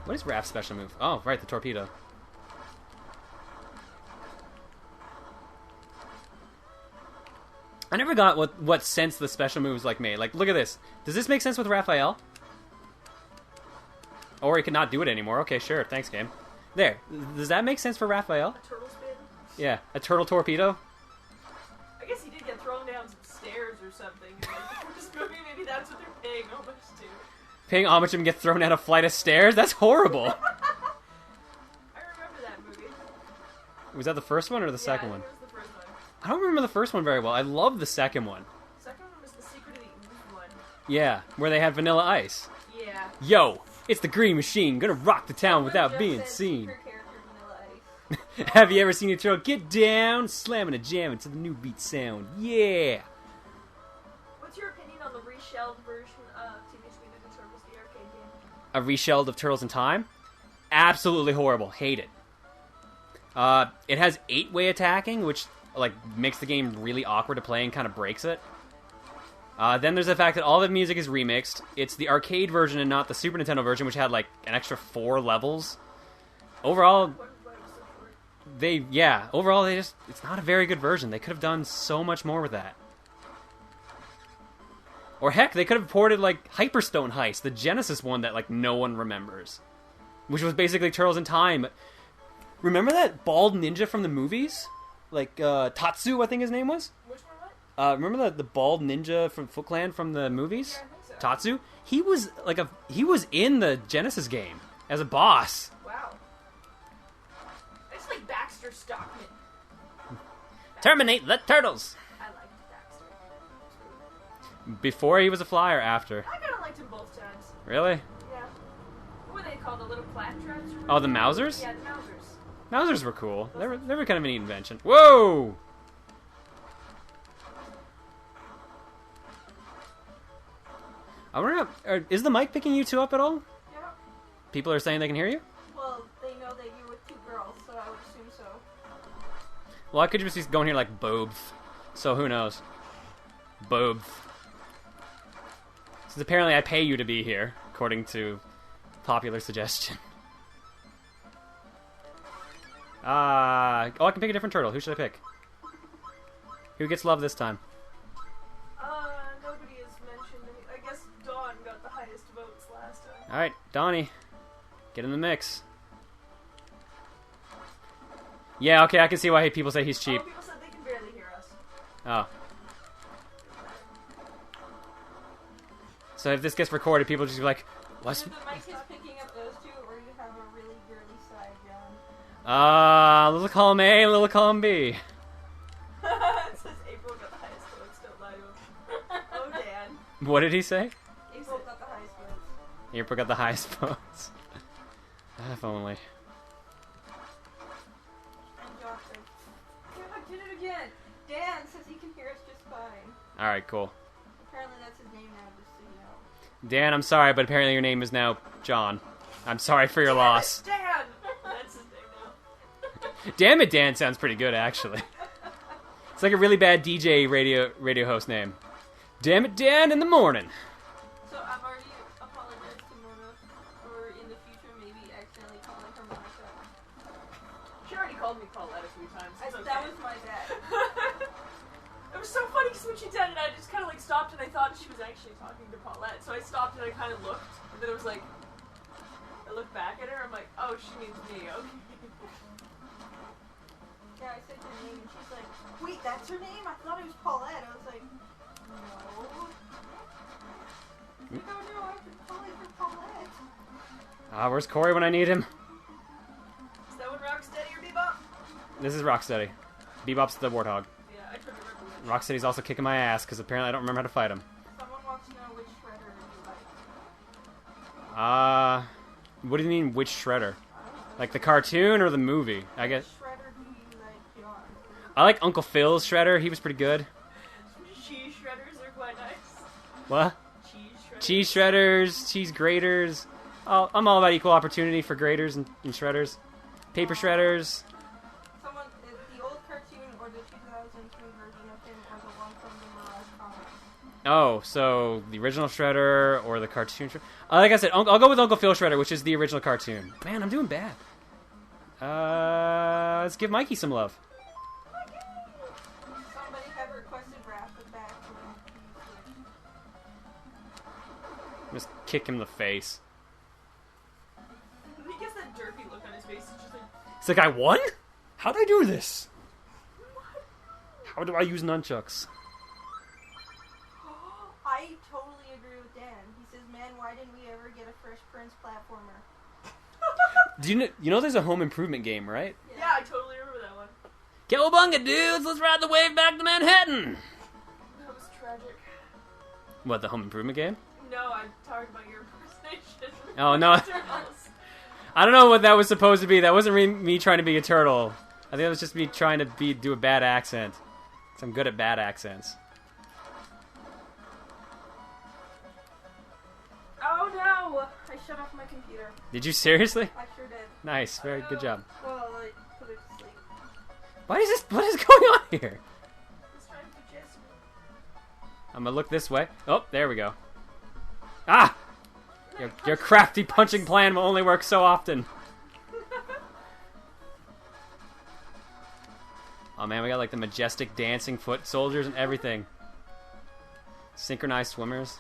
What is Raph's special move? Oh, right, the torpedo. I never got what sense the special moves like made. Like, look at this. Does this make sense with Raphael? Or he could not do it anymore. Okay, sure. Thanks, game. There. Does that make sense for Raphael? A turtle spin? Yeah, a turtle torpedo. I guess he did get thrown down some stairs or something. Like, before this movie, maybe that's what they're paying homage to. Paying homage and get thrown down a flight of stairs? That's horrible. I remember that movie. Was that the first one or the second Yeah, I one? think it was the first one. I don't remember the first one very well. I love the second one. Second one was the Secret of the Ooze one. Yeah, where they had Vanilla Ice. Yeah. Yo, it's the Green Machine, gonna rock the town without Joe being said seen. secret character Vanilla Ice. Have you ever seen a turtle get down, slamming a jam into the new beat sound? Yeah. What's your opinion on the reshelled version of Teenage Mutant Ninja Turtles, the arcade game? A reshelled of Turtles in Time? Absolutely horrible. Hate it. It has 8-way attacking, which like makes the game really awkward to play and kind of breaks it. Then there's the fact that all the music is remixed. It's the arcade version and not the Super Nintendo version, which had like an extra 4 levels. Overall, it's not a very good version. They could have done so much more with that. Or heck, they could have ported like Hyperstone Heist, the Genesis one that like no one remembers, which was basically Turtles in Time. Remember that bald ninja from the movies? Like Tatsu, I think his name was. Which one? Remember the bald ninja from Foot Clan from the movies? Yeah, I think so. Tatsu? He was in the Genesis game as a boss. Wow. It's like Baxter Stockman. Terminate the turtles. I liked Baxter. Before he was a fly or after? I kind of liked him both times. Really? Yeah. What were they called? The little Claptraps? Oh, the Mousers? Yeah, the Mousers. Mousers were cool. They were kind of a neat invention. Whoa! I wonder, is the mic picking you two up at all? Yeah. People are saying they can hear you? Well, they know that you're with 2 girls, so I would assume so. Well, I could just be going here like boobs. So who knows? Boobs. Since apparently I pay you to be here, according to popular suggestion. Oh, I can pick a different turtle. Who should I pick? Who gets love this time? Nobody has mentioned any. I guess Dawn got the highest votes last time. Alright, Donnie. Get in the mix. Yeah, okay, I can see why people say he's cheap. Oh, people said they can barely hear us. Oh. So if this gets recorded, people just be like, what's... Either the mic is picking up those 2, or you have a really girly side, John. Little column A, little column B. It says April got the highest votes. Don't lie to him. Oh, Dan. What did he say? April got the highest votes. April got the highest votes. If only. And John said, "Yeah, I did it again." Dan says he can hear us just fine. Alright, cool. Apparently that's his name now, just so you know. Dan, I'm sorry, but apparently your name is now John. I'm sorry for your loss. Dan! That's his name now. Damn it, Dan sounds pretty good, actually. It's like a really bad DJ radio host name. Damn it, Dan, in the morning. So I've already apologized to Mona for in the future maybe accidentally calling her Monica. She already called me Paulette a few times. It's okay. That was my bad. It was so funny because when she did it, I just kind of like stopped and I thought she was actually talking to Paulette. So I stopped and I kind of looked, and then it was like, I looked back at her. I'm like, oh, she means me. Okay. Yeah, I said her name and she's like, wait, that's her name? I thought it was Paulette. I was like, no. Like, oh no, I have to call it for Paulette. Where's Corey when I need him? Is that one Rocksteady or Bebop? This is Rocksteady. Bebop's the warthog. Yeah, I couldn't remember which. Rocksteady's also kicking my ass, because apparently I don't remember how to fight him. Someone wants to know which shredder you like. What do you mean, which shredder? Like the cartoon or the movie? I guess. Which shredder do you like, John? I like Uncle Phil's shredder. He was pretty good. Cheese shredders are quite nice. What? Cheese shredders. Cheese shredders, cheese graters. Oh, I'm all about equal opportunity for graters and shredders. Paper shredders. Someone, the old cartoon or the 2003 version of him or the one from the Mirage comics? Oh, so the original shredder or the cartoon shredder? Like I said, I'll go with Uncle Phil shredder, which is the original cartoon. Man, I'm doing bad. Let's give Mikey some love. Somebody have requested Rapid back when Just kick him in the face. He gets that derpy look on his face. It's just like, It's like, I won? How did I do this? How do I use nunchucks? I totally agree with Dan. He says, man, why didn't we ever get a Fresh Prince platformer? Do you know there's a home improvement game, right? yeah, I totally remember that one. Cowabunga, dudes! Let's ride the wave back to Manhattan! That was tragic. What, the home improvement game? No, I'm talking about your impersonation. Oh, no. Turtles. I don't know what that was supposed to be. That wasn't me trying to be a turtle. I think it was just me trying to do a bad accent. 'Cause I'm good at bad accents. Oh no! I shut off my computer. Did you seriously? I sure did. Nice. Very good job. Well, I put it to sleep. What is going on here? He's trying to jizz me. I'm gonna look this way. Oh, there we go. Ah! Your crafty punching plan will only work so often. Oh man, we got like the majestic dancing foot soldiers and everything. Synchronized swimmers.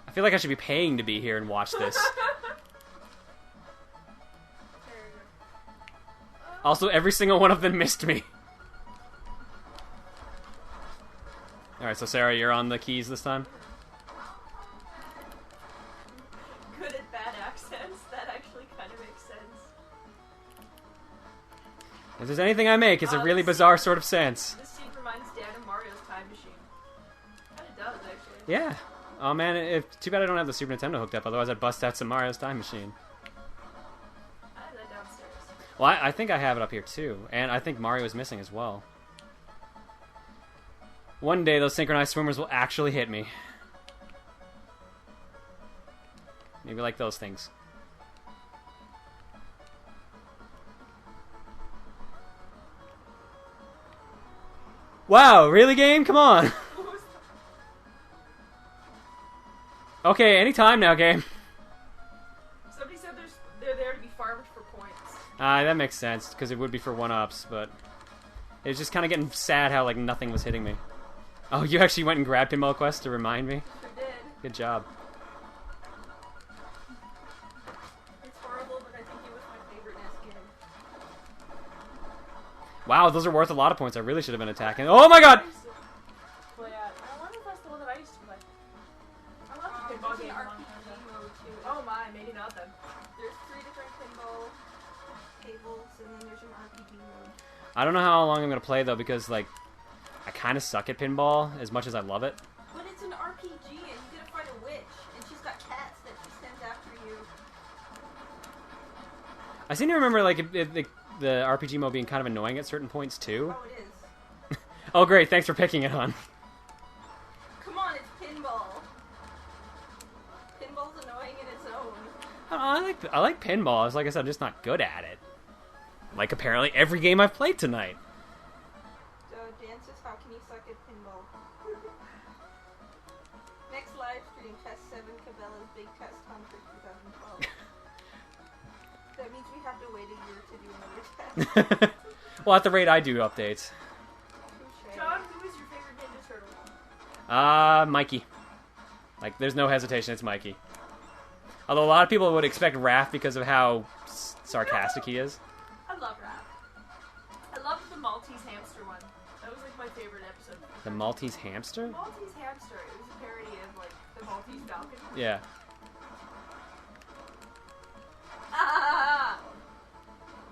I feel like I should be paying to be here and watch this. Also, every single one of them missed me. Alright, so Sarah, you're on the keys this time? Good at bad accents. That actually kind of makes sense. If there's anything I make, it's a really bizarre sort of sense. This scene reminds Dad of Mario's Time Machine. Kinda does, actually. Yeah. Oh man, too bad I don't have the Super Nintendo hooked up, otherwise I'd bust out some Mario's Time Machine. I have that downstairs. Well, I think I have it up here too, and I think Mario is missing as well. One day those synchronized swimmers will actually hit me. Maybe like those things. Wow, really, game? Come on. Okay, anytime now, game. Somebody said they're there to be farmed for points. That makes sense, because it would be for 1-ups, but it was just kind of getting sad how, like, nothing was hitting me. Oh, you actually went and grabbed Pinball Quest to remind me? Sure did. Good job. It's horrible, but I think it was my favorite NES game. Wow, those are worth a lot of points. I really should have been attacking. Oh my god! I used to play at. I wonder if that's the one that I used to play. I love the pinball There's game. an RPG mode too. Oh my, maybe not then. There's 3 different pinball tables, and then there's an RPG mode. I don't know how long I'm going to play, though, because, like, I kind of suck at pinball as much as I love it. But it's an RPG, and you gotta fight a witch, and she's got cats that she sends after you. I seem to remember, like, the RPG mode being kind of annoying at certain points, too. Oh, it is. Oh, great. Thanks for picking it on. Come on, it's pinball. Pinball's annoying in its own. I like pinball. It's like I said, I'm just not good at it. Like, apparently, every game I've played tonight. Dan says, how can you suck at pinball? Next live stream, Test 7 Cabela's Big Test Hunt for 2012. That means we have to wait a year to do another test. Well, at the rate I do updates. Touche. John, who is your favorite Ninja Turtle? Mikey. Like, there's no hesitation, it's Mikey. Although a lot of people would expect Raph because of how sarcastic he is. I love Raph. I loved the Maltese hamster one. That was like my favorite episode. The Maltese hamster? Maltese hamster. It was a parody of like the Maltese Falcon. Yeah. Ah!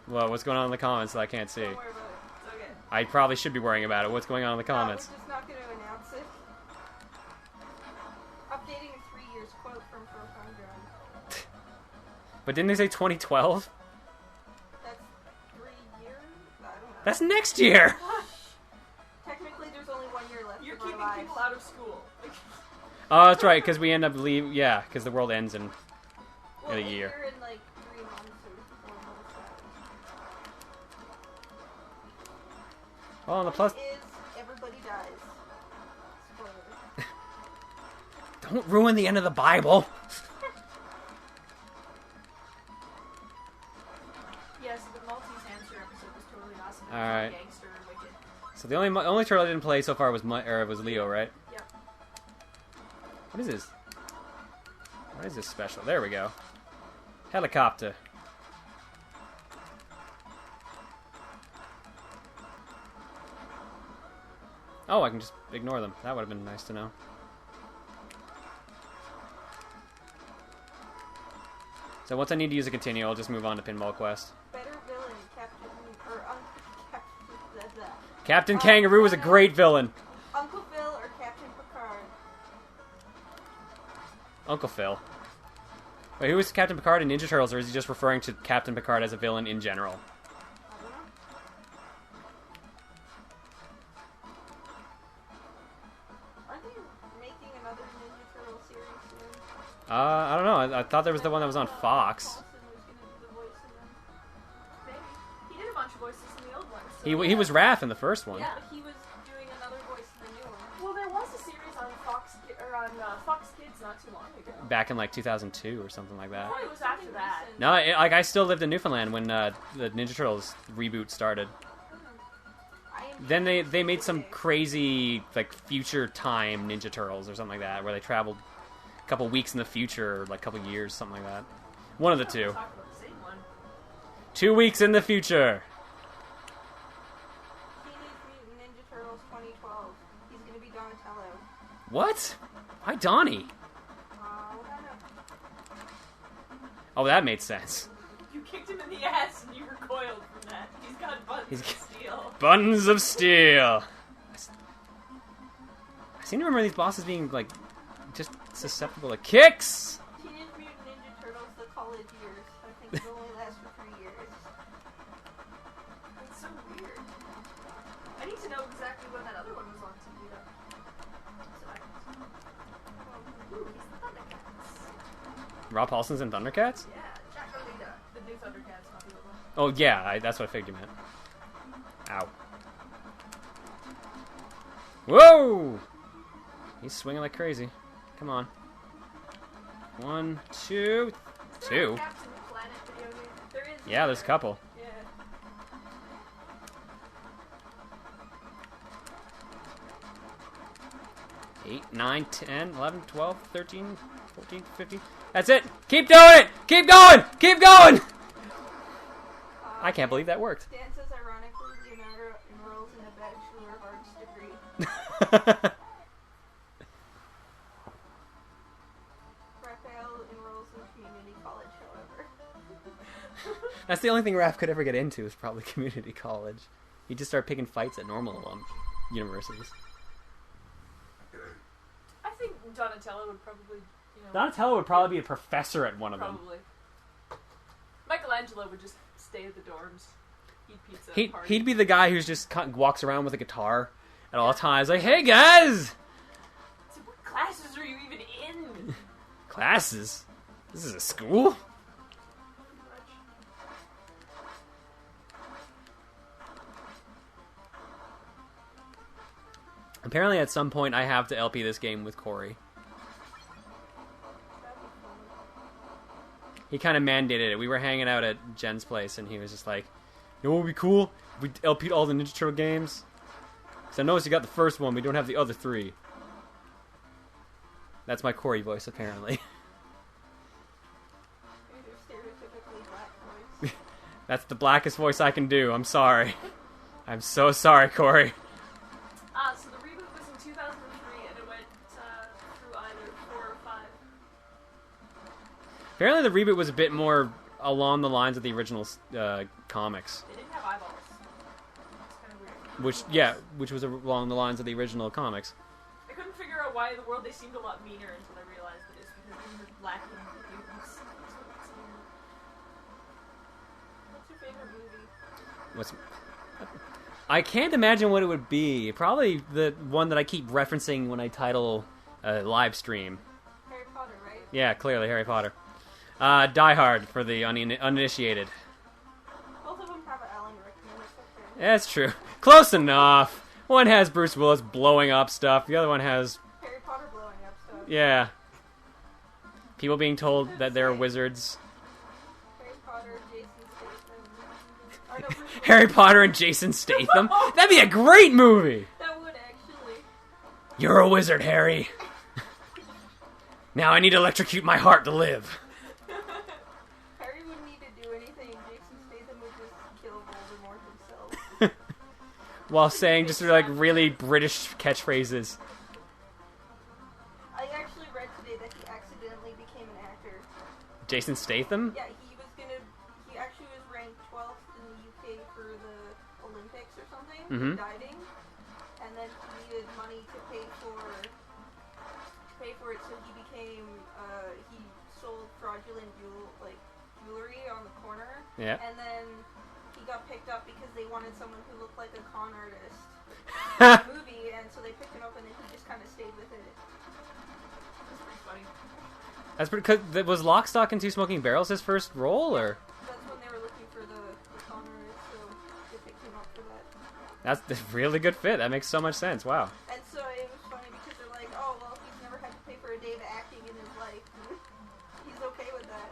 Well, what's going on in the comments that I can't see? Don't worry about it. It's okay. I probably should be worrying about it. What's going on in the comments? We're just not going to announce it. Updating in 3 years, quote from Contra. But didn't they say 2012? That's 3 years? I don't know. That's next year! Technically, there's only 1 year left You're of our keeping lives. people out of school. Oh, that's right, because we end up leave. Yeah, because the world ends in Well, a year. You're in like 3 months or 4 months. Well, on the plus, Point is, everybody dies. Spoiler. don't ruin the end of the Bible. Yes, the Maltese hamster episode was totally awesome. It was All right. Gangster and wicked. So the only turtle I didn't play so far was was Leo, right? Yep. What is this? What is this special? There we go. Helicopter. Oh, I can just ignore them. That would have been nice to know. So once I need to use a continue, I'll just move on to Pinball Quest. Better villain, Captain or Captain. Captain Kangaroo was a great villain. Uncle Phil or Captain Picard. Uncle Phil. Wait, who is Captain Picard in Ninja Turtles, or is he just referring to Captain Picard as a villain in general? I don't know. Aren't they making another Ninja Turtle series soon? I don't know. I thought there was the one that was on Fox. Paulson was gonna do the voice in them. Maybe. voices in the old one. So He was Raph in the first one. yeah, but he was doing another voice in the new one. Well, there was a series on Fox Kids not too long ago. Back in like 2002 or something like that. Probably was after that. No, I still lived in Newfoundland when the Ninja Turtles reboot started. Then they made some crazy like future time Ninja Turtles or something like that, where they traveled a couple weeks in the future, or like a couple years, something like that. One of the two. Talk about the same one. 2 weeks in the future. Teenage Mutant Ninja Turtles 2012. He's gonna be Donatello. What? Why Donnie? What kind Oh, that made sense. You kicked him in the ass and you recoiled from that. He's got buttons of steel. Buttons of steel. I seem to remember these bosses being like just susceptible to kicks. Teenage Mutant Ninja Turtles: The College Years. I think it only lasts for 3 years. It's so weird. I need to know exactly when that other one was on TV though. So I can... Ooh, he's the Thundercats. Rob Paulson's in Thundercats? Yeah, Jack O'Leda. The new Thundercats, not the old one. Oh yeah, that's what I figured you meant. Ow. Whoa! He's swinging like crazy. Come on. 1, 2, 2. Captain Planet video game. There is. Yeah, there's a couple. Yeah. 8, 9, 10, 11, 12, 13, 14, 15. That's it! Keep doing it! Keep going! Keep going! I can't believe that worked. Dan says, ironically, Leonardo enrolls in a Bachelor of Arts degree. Raphael enrolls in community college, however. That's the only thing Raph could ever get into is probably community college. He'd just start picking fights at normal universities. I think Donatello would probably, Donatello would probably be a professor at one of them. probably. Michelangelo would just stay at the dorms, eat pizza, party. He'd be the guy who's just walks around with a guitar at all times, like, "Hey guys!" So what classes are you even in? Classes? This is a school? Apparently at some point I have to LP this game with Corey. He kind of mandated it. We were hanging out at Jen's place and he was just like, "You know what would be cool? If we LP'd all the Ninja Turtle games? Because I noticed you got the first one, we don't have the other 3. That's my Corey voice, apparently. That's the blackest voice I can do. I'm sorry. I'm so sorry, Corey. So the reboot was in 2003 and it went through either 4 or 5. Apparently the reboot was a bit more along the lines of the original comics. They didn't have eyeballs. It's kind of weird. Which was along the lines of the original comics. I couldn't figure out why in the world they seemed a lot meaner until I realized that it's because they were lacking mutants. What's your favorite movie? I can't imagine what it would be. Probably the one that I keep referencing when I title Livestream. Harry Potter, right? Yeah, clearly Harry Potter. Die Hard for the uninitiated. Both of them have an Alan Rickman. It's okay. That's true. Close enough. One has Bruce Willis blowing up stuff. The other one has... Harry Potter blowing up stuff. Yeah. People being told that they're wizards. Harry Potter, Jason Statham. Or no, Bruce Willis. Harry Potter and Jason Statham? That'd be a great movie! That would actually. You're a wizard, Harry. Now I need to electrocute my heart to live. Harry wouldn't need to do anything. Jason Statham would just kill Voldemort himself. While saying just like really British catchphrases. I actually read today that he accidentally became an actor. Jason Statham? Yeah, he actually was ranked 12th in the UK for the Olympics or something, Mhm. diving, and then he needed money to pay for it, so he became, he sold fraudulent jewelry on the corner, Yeah. and then he got picked up because they wanted someone who looked like a con artist in the movie, and so they picked him up and then he just kind of stayed with it. That's pretty funny. That's pretty. Was Lock, Stock, and Two Smoking Barrels his first role, or? That's when they were looking for the con artist, so if That's a really good fit. That makes so much sense. Wow. And so it was funny because they're like, oh, well, he's never had to pay for a day of acting in his life. He's okay with that.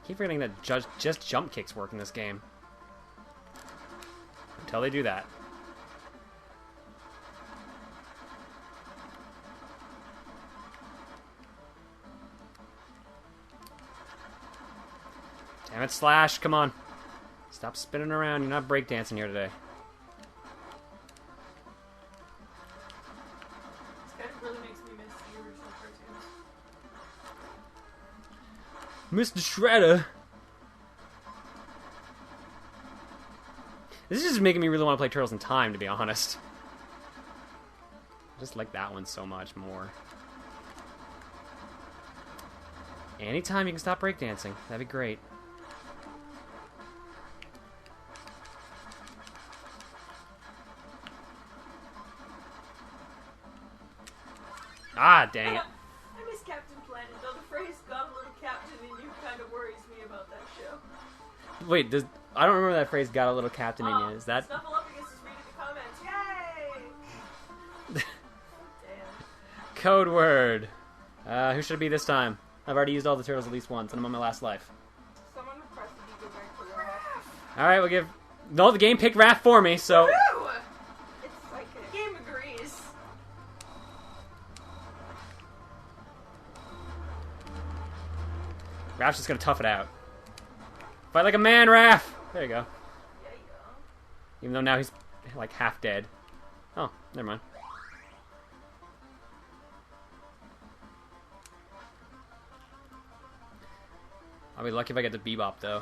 Keep forgetting that just jump kicks work in this game. Until they do that. Damn it, Slash, come on. Stop spinning around, you're not breakdancing here today. This guy really makes me miss the original cartoons. Mr. Shredder! This is just making me really want to play Turtles in Time, to be honest. I just like that one so much more. Anytime you can stop breakdancing, that'd be great. Ah, dang it. I miss Captain Planet, though the phrase "got a little captain in you" kind of worries me about that show. Wait, I don't remember that phrase, got a little captain in you. Is that... Snuffle up against just reading the comments. Yay! Damn. Code word. Who should it be this time? I've already used all the turtles at least once, and I'm on my last life. Someone requested you go back to Raph. Alright, we'll give... No, the game picked Raph for me, so... Woo! It's psychic. The game agrees. Raph's just gonna tough it out. Fight like a man, Raph! There you go. Yeah, you go. Even though now he's, like, half dead. Oh, never mind. I'll be lucky if I get the Bebop, though.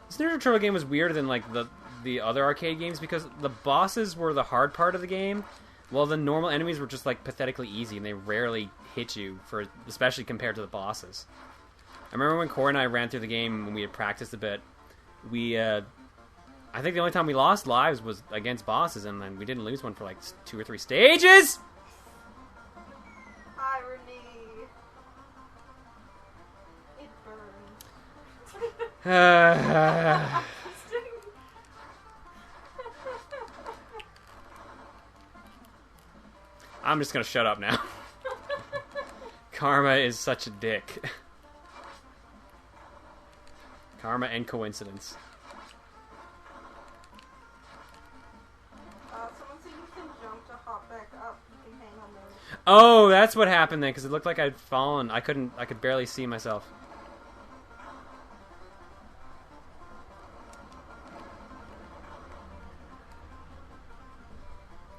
This Ninja Turtle game was weirder than, like, the other arcade games because the bosses were the hard part of the game, while the normal enemies were just, like, pathetically easy, and they rarely hit you, especially compared to the bosses. I remember when Corey and I ran through the game when we had practiced a bit, I think the only time we lost lives was against bosses, and then we didn't lose one for like 2 or 3 stages! Irony. It burns. I'm just gonna shut up now. Karma is such a dick. Karma and coincidence. Someone said you can jump to hop back up. You can hang on those. Oh, that's what happened then, because it looked like I'd fallen. I could barely see myself.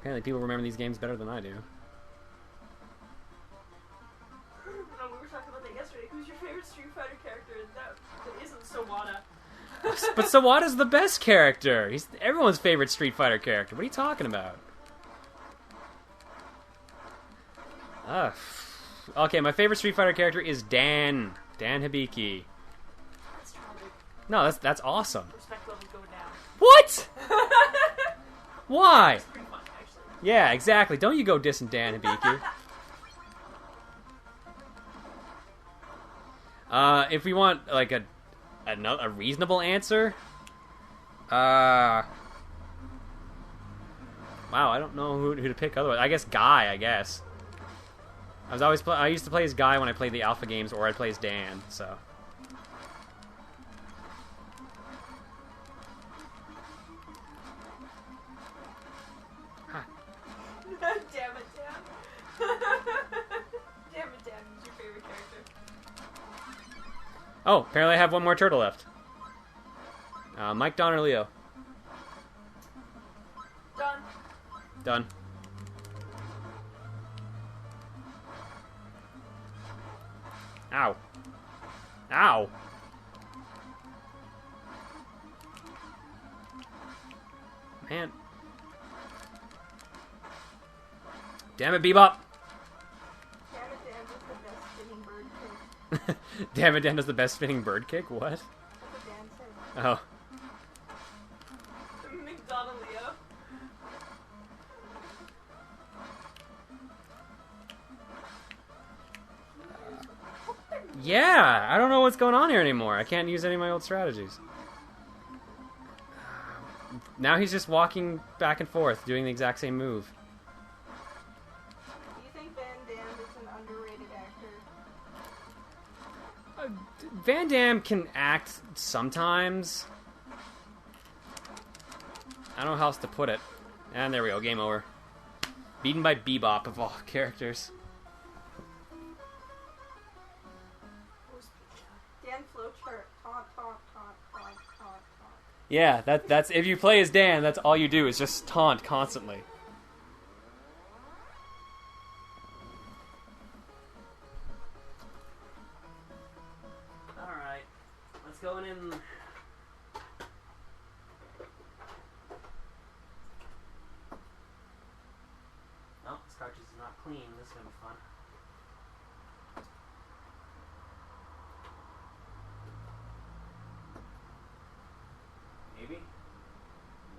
Apparently people remember these games better than I do. No, we were talking about that yesterday. Who's your favorite Street Fighter character? That isn't Sawada. But Sawada's the best character. He's everyone's favorite Street Fighter character. What are you talking about? Okay, my favorite Street Fighter character is Dan. Dan Hibiki. That's tragic. No, that's awesome. Respect levels go down. What? Why? It's pretty fun, actually. Yeah, exactly. Don't you go dissing Dan Hibiki. If we want like a reasonable answer, wow, I don't know who to pick otherwise. I guess Guy. I guess I used to play as Guy when I played the Alpha games, or I'd play as Dan. So. Damn it, Dan. Damn it, Dan. Who's your favorite character? Oh, apparently I have one more turtle left. Mike, Don, or Leo? Done. Done. Ow. Ow. Man. Damn it, Bebop. Damn it, Dan was the best spinning bird kick. Damn it, Dan does the best spinning bird kick? What? That's what Dan said. Oh. McDonald Leo. Yeah, I don't know what's going on here anymore. I can't use any of my old strategies. Now he's just walking back and forth, doing the exact same move. Do you think Van Damme is an underrated actor? Van Damme can act sometimes. I don't know how else to put it. And there we go, game over. Beaten by Bebop of all characters. Dan Flowchart. Taunt, taunt, taunt, taunt, taunt, taunt. Yeah, that's if you play as Dan, that's all you do is just taunt constantly. Alright, let's go in. Oh, this cartridge is not clean. This is gonna be fun. Maybe.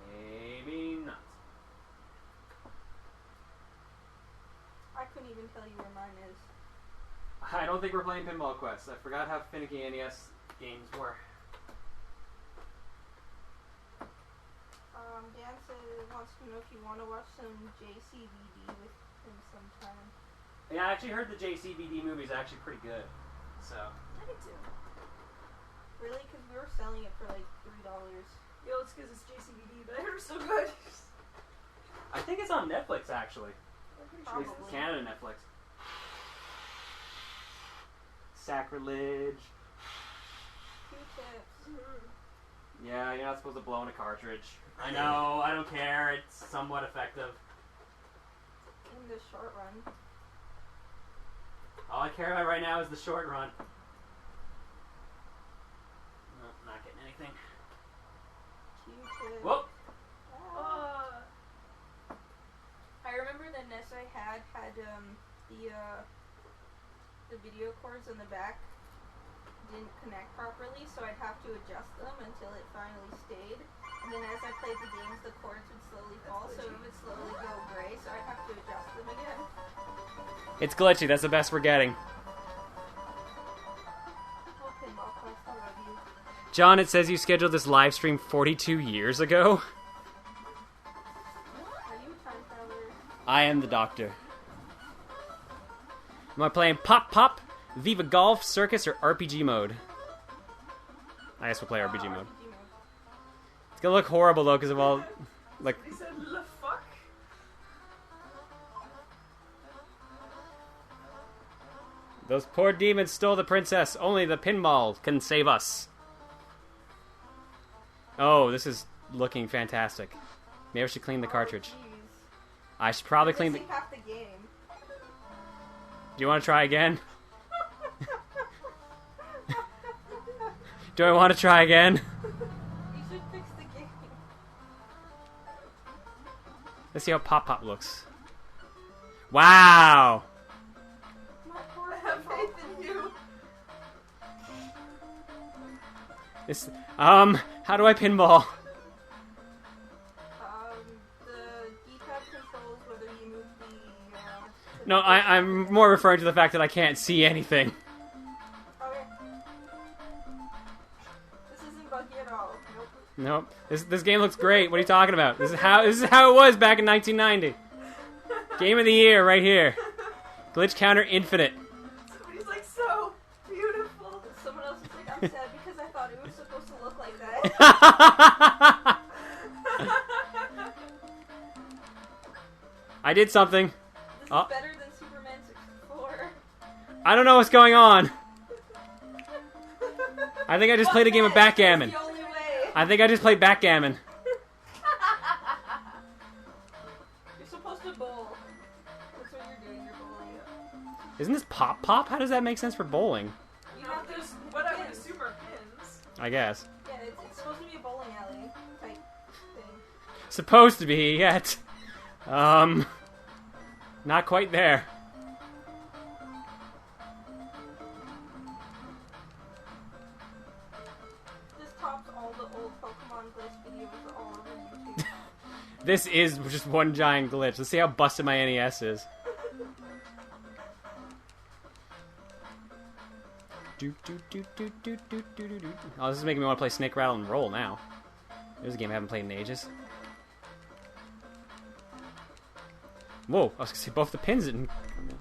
Maybe not. I couldn't even tell you where mine is. I don't think we're playing Pinball Quest. I forgot how finicky NES games were. Dan wants to know if you want to watch some JCVD with him sometime. Yeah, I actually heard the JCVD movie is actually pretty good. So. I did too. Really? Because we were selling it for like $3. Yo, it's because it's JCVD, but I heard it was so good. I think it's on Netflix actually. I'm pretty At least sure. it's Canada Netflix. Sacrilege. Q-tips. Mm-hmm. Yeah, you're not supposed to blow in a cartridge. I know, I don't care. It's somewhat effective. In the short run. All I care about right now is the short run. No, not getting anything. Q-tips. Whoop! I remember the NES I had the video cords in the back didn't connect properly, so I'd have to adjust them until it finally stayed. And then as I played the games, the cords would slowly fall, so it would slowly go gray, so I'd have to adjust them again. It's glitchy, that's the best we're getting. Oh, Pinball Quest, I love you. John, it says you scheduled this live stream 42 years ago. Are you a time traveler? I am the doctor. Am I playing Pop Pop, Viva Golf, Circus, or RPG mode? I guess we'll play RPG mode. It's gonna look horrible though, because of all, like, He said, "The fuck." those poor demons stole the princess. Only the pinball can save us. Oh, this is looking fantastic. Maybe I should clean the cartridge. Jeez. I should probably clean the... Missing half the game. Do you want to try again? Do I want to try again? You should fix the game. Let's see how Pop Pop looks. Wow! My poor I have faith in you. This, how do I pinball? The D-pad controls whether you move the, No, I'm more referring to the fact that I can't see anything. Okay. This isn't buggy at all. Nope. Nope. This game looks great. What are you talking about? This is how it was back in 1990. Game of the year right here. Glitch counter infinite. Somebody's like, so beautiful. Someone else is like, I'm sad because I thought it was supposed to look like that. I did something. This Oh. is better than Superman 64. I don't know what's going on. I think I just played a game of backgammon. That's the only way. I think I just played backgammon. You're supposed to bowl. That's what you're doing. You're bowling. Isn't this Pop Pop? How does that make sense for bowling? You No, have to there's hit what I the would pins. assume are pins. I guess. Yeah, it's supposed to be a bowling alley type thing. Supposed to be, yet. Not quite there. This tops all the old Pokemon glitch videos all over YouTube. This is just one giant glitch. Let's see how busted my NES is. Oh, this is making me want to play Snake, Rattle, and Roll now. There's a game I haven't played in ages. Whoa, I was gonna say both the pins didn't come in.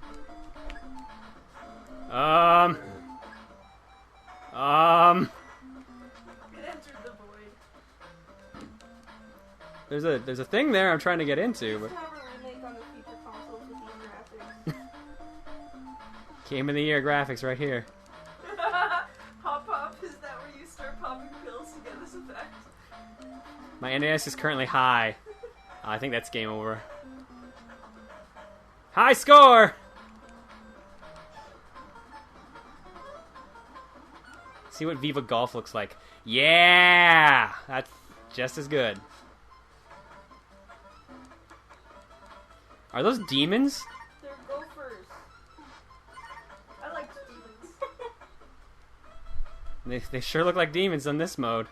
It entered the void. There's a thing there I'm trying to get into, but Just have a remake on the future consoles with these graphics. Game of the Year graphics right here. Hop Pop, is that where you start popping pills to get this effect? My NAS is currently high. I think that's game over. High score! See what Viva Golf looks like. Yeah! That's just as good. Are those demons? They're gophers. I like demons. They sure look like demons on this mode.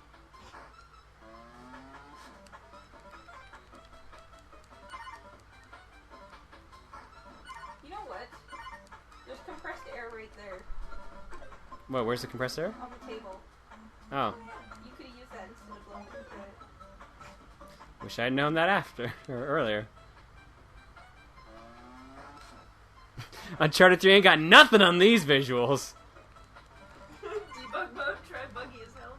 You know what? There's compressed air right there What, where's the compressor? on the table. Oh. You could have used that instead of blowing into it. Wish I'd known that after, or earlier. Uncharted 3 ain't got nothing on these visuals. Debug mode, try buggy as hell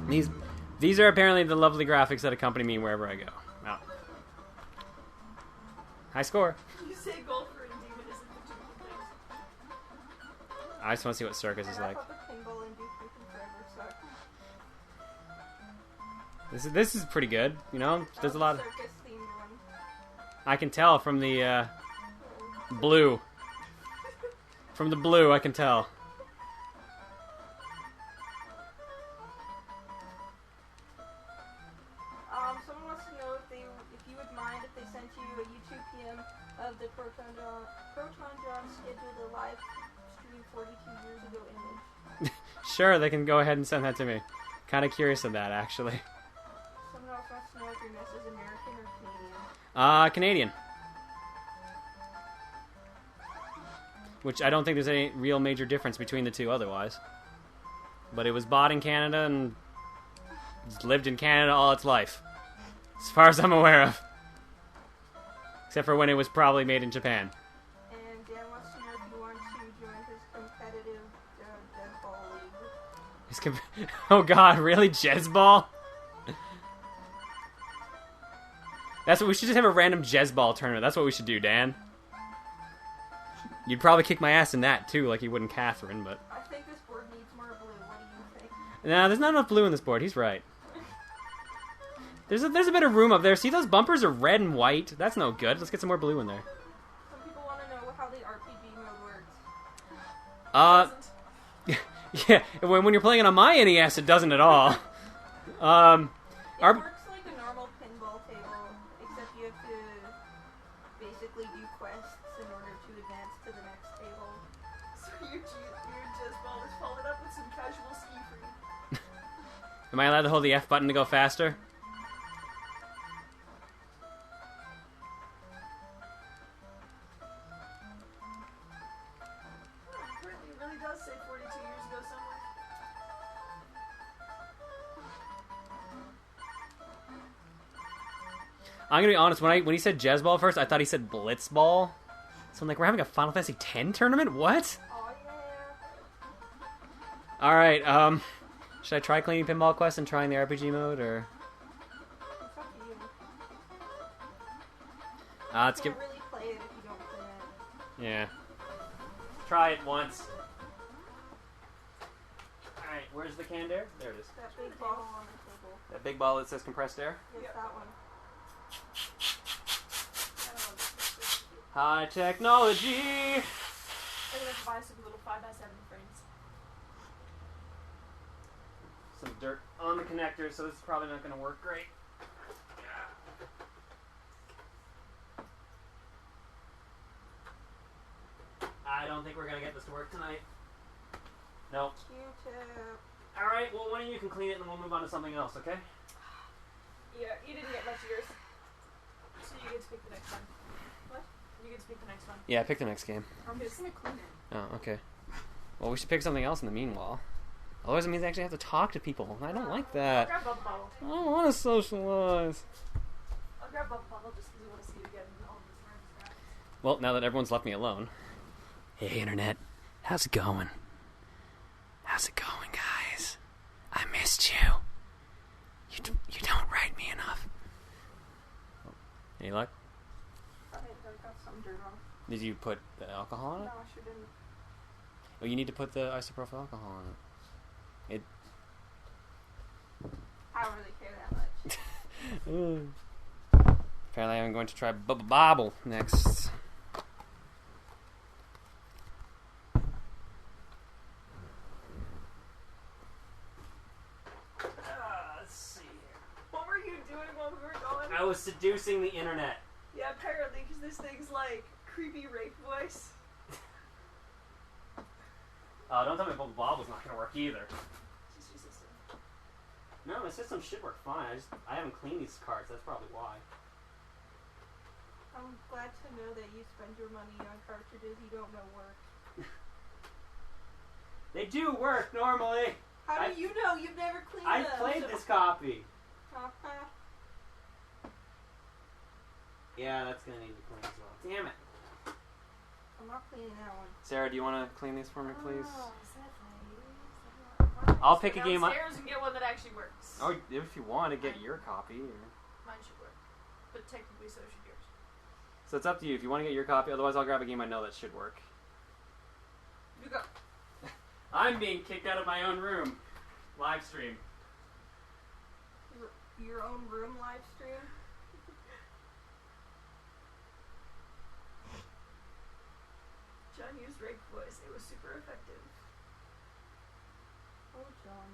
mode. These are apparently the lovely graphics that accompany me wherever I go. Wow. High score. You say golfer and demon isn't the two things. I just want to see what Circus is And I like. thought the pinball and Duke Nukem Forever sucked. This is pretty good, you know? There's a lot of... Circus themed one. I can tell from the, blue. From the blue, I can tell. Someone wants to know if you would mind if they sent you a YouTube PM of the Proton John scheduled a live stream 42 years ago image. Sure, they can go ahead and send that to me. Kind of curious of that, actually. Someone else wants to know if your NES is American or Canadian. Canadian. Which I don't think there's any real major difference between the two otherwise. But it was bought in Canada and it's lived in Canada all its life. As far as I'm aware of. Except for when it was probably made in Japan. And Dan wants to know if you want to join his competitive deadball league. Oh god, really? Jezball? That's what we should just have, a random Jezball tournament. That's what we should do, Dan. You'd probably kick my ass in that too, like you would in Catherine, but... I think this board needs more blue. What do you think? Nah, there's not enough blue in this board. He's right. There's a bit of room up there. See, those bumpers are red and white. That's no good. Let's get some more blue in there. Some people want to know how the RPG mode works. Yeah, when you're playing it on my NES, it doesn't at all. It Our... works like a normal pinball table, except you have to basically do quests in order to advance to the next table. So your just ball is followed up with some casual ski free. Am I allowed to hold the F button to go faster? Apparently it really does say 42 years ago somewhere. I'm gonna be honest, when he said Jezball first, I thought he said Blitzball. So I'm like, we're having a Final Fantasy X tournament? What? Oh yeah. Alright, should I try cleaning Pinball Quest and trying the RPG mode, or... It's up to you. Let's You give... can't really play it if you don't clean it. Yeah. Try it once. Alright, where's the canned air? There it is. That big ball on the table. That big ball that says compressed air? Yes, that one. High technology! I'm gonna have to buy some little 5x7 frames. Some dirt on the connector, so this is probably not going to work great. I don't think we're going to get this to work tonight. Nope. Q-tip. Alright, well, one of you can clean it and then we'll move on to something else, okay? Yeah, you didn't get much of yours. So you get to pick the next one. What? You can speak the next one. Yeah, pick the next game. I'm just gonna clean it. Oh, okay. Well, we should pick something else in the meanwhile. Otherwise, it means I actually have to talk to people. I don't like I'll that. grab Bubble Bobble. I don't want to socialize. I'll grab Bubble Bobble just because I want to see you again. All this random stuff. Well, now that everyone's left me alone. Hey, Internet. How's it going? How's it going, guys? I missed you. You don't write me enough. Any luck? I got some dirt off. Did you put the alcohol on it? No, I sure didn't. Oh, you need to put the isopropyl alcohol on it. I don't really care that much. Apparently I'm going to try Bubble Bobble next. Let's see here. What were you doing while we were going? I was seducing the internet. Yeah, apparently, because this thing's like creepy rape voice. Don't tell me Bubble Bobble's not going to work either. Just your system. No, my system should work fine. I haven't cleaned these cards. That's probably why. I'm glad to know that you spend your money on cartridges you don't know work. They do work normally. How do you know? You've never cleaned I them. played this copy. Uh-huh. Yeah, that's going to need to be cleaned as well. Damn it. I'm not cleaning that one. Sarah, do you want to clean these for me, please? Oh, is that I'll pick a game up. downstairs and get one that actually works. Oh, if you want to get your copy. Or... Mine should work. But technically, so should yours. So it's up to you if you want to get your copy. Otherwise, I'll grab a game I know that should work. You go. I'm being kicked out of my own room. Livestream. Your own room live stream? John used rape voice. It was super effective. Oh, John.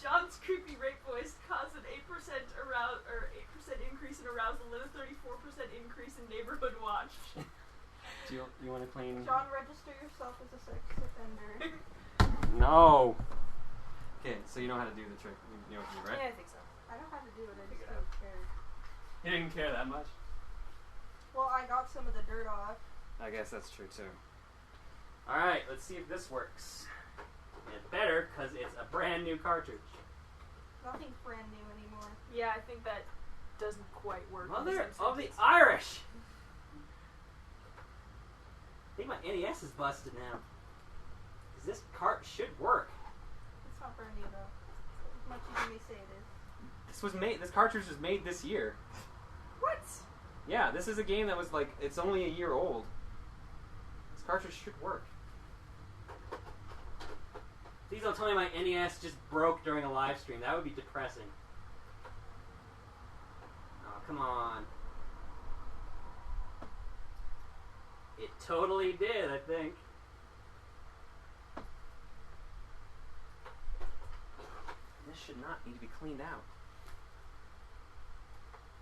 John's creepy rape voice caused an 8% increase in arousal and a 34% increase in neighborhood watch. Do you want to clean? John, register yourself as a sex offender. No. Okay, so you know how to do the trick. You know what to do, right? Yeah, I think so. I know how to do it, I Pick just it up. don't care. You didn't care that much. Well, I got some of the dirt off. I guess that's true too. All right, let's see if this works. It better, because it's a brand new cartridge. Nothing's brand new anymore. Yeah, I think that doesn't quite work. Mother of the Irish! I think my NES is busted now. Because this cart should work. It's not brand new though. As much as you may say it is. This cartridge was made this year. What? Yeah, this is a game that was like, it's only a year old. This cartridge should work. Please don't tell me my NES just broke during a live stream. That would be depressing. Oh, come on. It totally did, I think. This should not need to be cleaned out.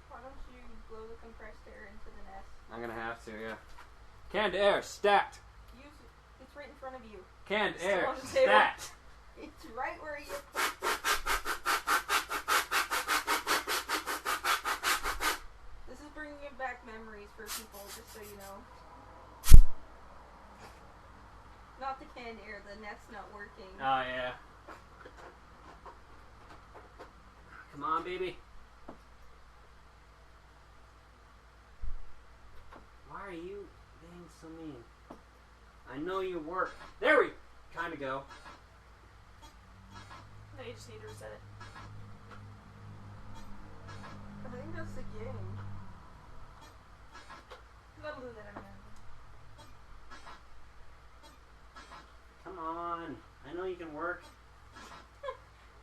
Why don't you blow the compressed air into the nest? I'm gonna have to, yeah. Canned air, stacked. Use it. It's right in front of you. Canned Still air, on the table. stacked. It's right where you... This is bringing back memories for people, just so you know. Not the canned air, the net's not working. Oh, yeah. Come on, baby. Why are you being so mean? I know you work. There we kind of go. No, you just need to reset it. I think that's the game. That'll do that every now and Come on. I know you can work.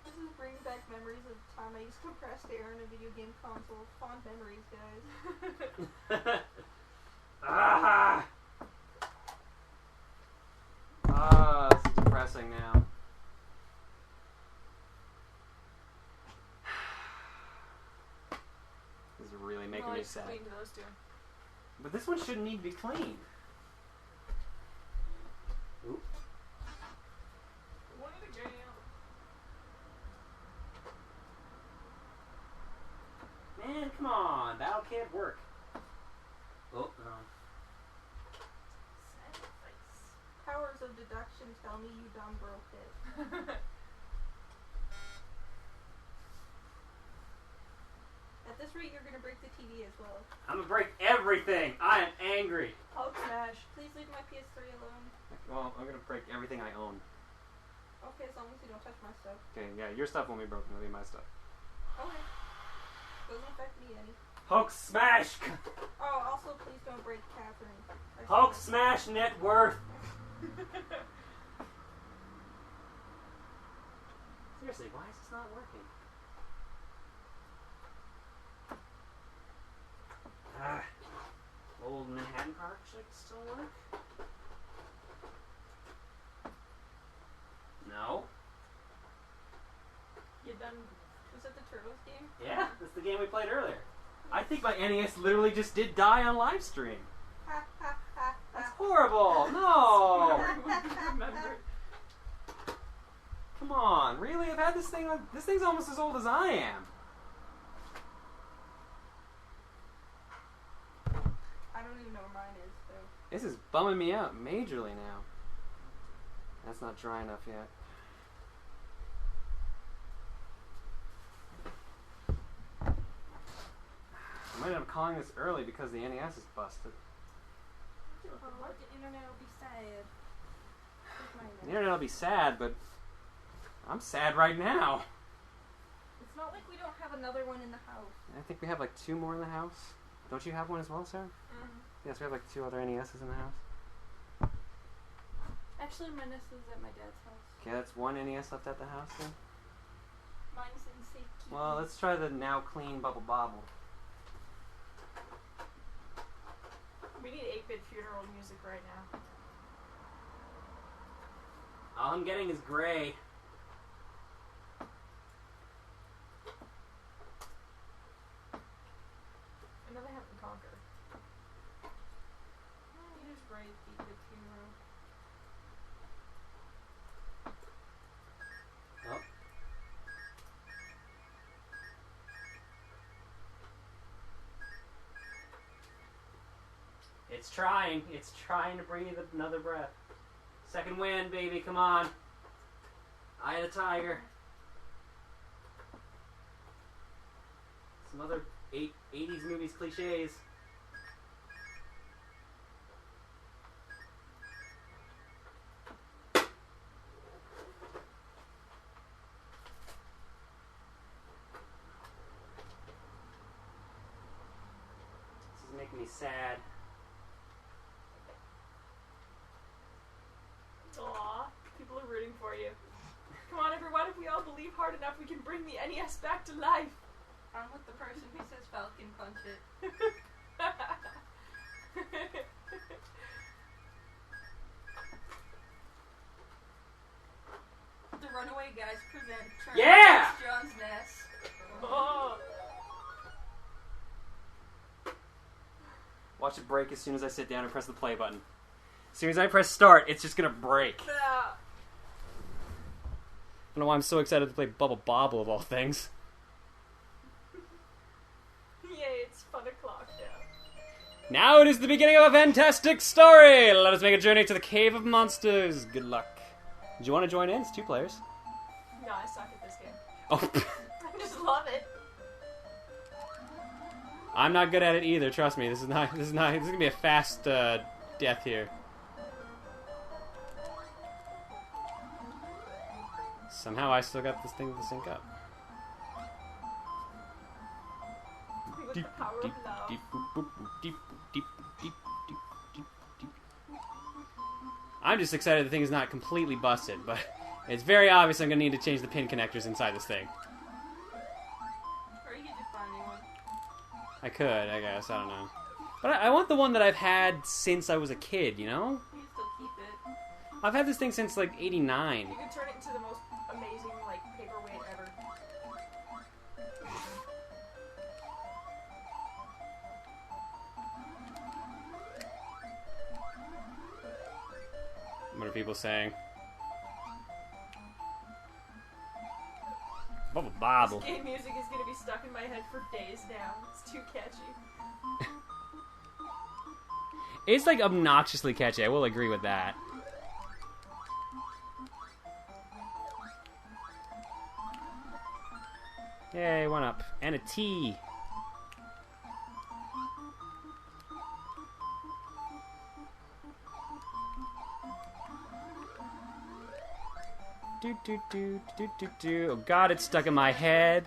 This is bringing back memories of the time I used compressed air in a video game console. Fond memories, guys. Ah! Ah, this is depressing now. This is really making me sad. Cleaned those two. But this one shouldn't need to be cleaned. Oop. One of the game. Man, come on. Battle can't work. Oh, no. Powers of deduction tell me you dumb broke it. At this rate, you're gonna break the TV as well. I'm gonna break everything. I am angry. Hulk smash. Please leave my PS3 alone. Well, I'm gonna break everything I own. Okay, as long as you don't touch my stuff. Okay, yeah, your stuff won't be broken. It'll be my stuff. Okay. Doesn't affect me any. Hulk smash! Oh, also, please don't break Catherine. Hulk smash net worth! Seriously, why is this not working? Old Manhattan project still work? No. You done? Was that the Turtles game? Yeah, that's the game we played earlier. I think my NES literally just did die on Livestream. Ha ha ha That's ha. horrible. No. Remember. Come on, really? I've had this thing on. This thing's almost as old as I am. I don't even know where mine is, so. This is bumming me out majorly now. That's not dry enough yet. I might end up calling this early because the NES is busted. Oh, the internet will be sad. The internet will be sad, but I'm sad right now. It's not like we don't have another one in the house. I think we have like 2 more in the house. Don't you have one as well, sir? Mm-hmm. Yes, we have like 2 other NESs in the house. Actually, my NES is at my dad's house. Okay, that's 1 NES left at the house then. Mine's in safety. Well, let's try the now clean Bubble Bobble. We need 8-bit funeral music right now. All I'm getting is gray. Another haven't conquered. You just break 8-bit funeral. Oh. It's trying. It's trying to breathe another breath. Second wind, baby. Come on. Eye of the tiger. Some other 80s movies cliches. This is making me sad. Aw, people are rooting for you. Come on, everyone, if we all believe hard enough, we can bring the NES back to life. I'm with the person who says Falcon punch it. The Runaway Guys present Yeah! John's NES. Oh. Watch it break as soon as I sit down and press the play button. As soon as I press start, it's just gonna break. I don't know why I'm so excited to play Bubble Bobble of all things. Yay, it's fun o'clock now. Now it is the beginning of a fantastic story! Let us make a journey to the Cave of Monsters. Good luck. Do you want to join in? It's 2 players. No, I suck at this game. Oh, I just love it. I'm not good at it either. Trust me. This is gonna be a fast death here. Somehow I still got this thing to sync up. With the power of love. Deep, boop, boop, boop, deep, boop, deep, boop, deep, deep, deep, deep, deep. I'm just excited the thing is not completely busted, but it's very obvious I'm going to need to change the pin connectors inside this thing. Or you could just buy a new one. I could, I guess. I don't know. But I want the one that I've had since I was a kid, you know? You can still keep it. I've had this thing since, like, 89. You could turn it into the most amazing, like, paperweight ever. What are people saying? Bubble Bobble. This game music is gonna be stuck in my head for days now. It's too catchy. It's like obnoxiously catchy. I will agree with that. Yay, 1 up. And a T. Do. Oh god, it's stuck in my head.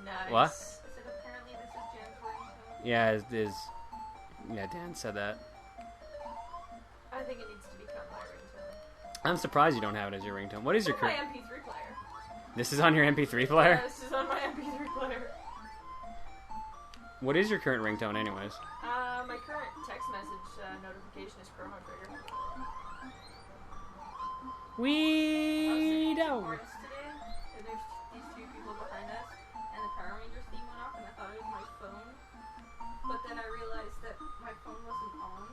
Nice. What? I said apparently this is Jen's ringtone. Yeah, it is. Yeah, Dan said that. I think it needs to become my ringtone. I'm surprised you don't have it as your ringtone. What is your It's on my current? MP3 player. This is on your MP3 player? Yeah, this is on my MP3 player. What is your current ringtone, anyways? My current text message notification is Chrono Trigger. We don't. Forest today, and there's these two people behind us, and the Power Rangers theme went off, and I thought it was my phone. But then I realized that my phone wasn't on.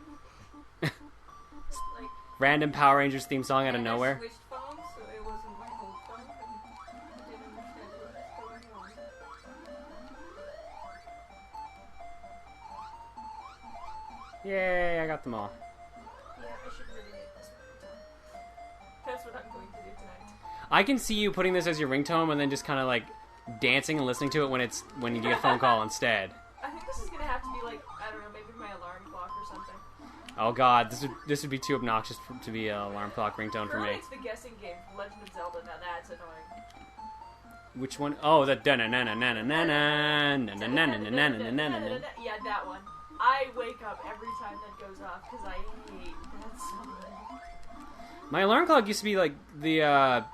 Like, Random Power Rangers theme song out of and nowhere. I switched phones, so it wasn't my old phone. I didn't understand what was going on. Yay, I got them all. Yeah, I should really make this ringtone. That's what I'm going to do tonight. I can see you putting this as your ringtone and then just kind of like dancing and listening to it when you get a phone call instead. I think this is gonna have to be like, I don't know, maybe my alarm clock or something. Oh god, this would be too obnoxious to be an alarm clock ringtone for me. It's the guessing game from Legend of Zelda. Now that's annoying. Which one? Oh, the da na na na na na na na na na na na na na na. Yeah, that one. I wake up every time that goes off because I hate that song. My alarm clock used to be like the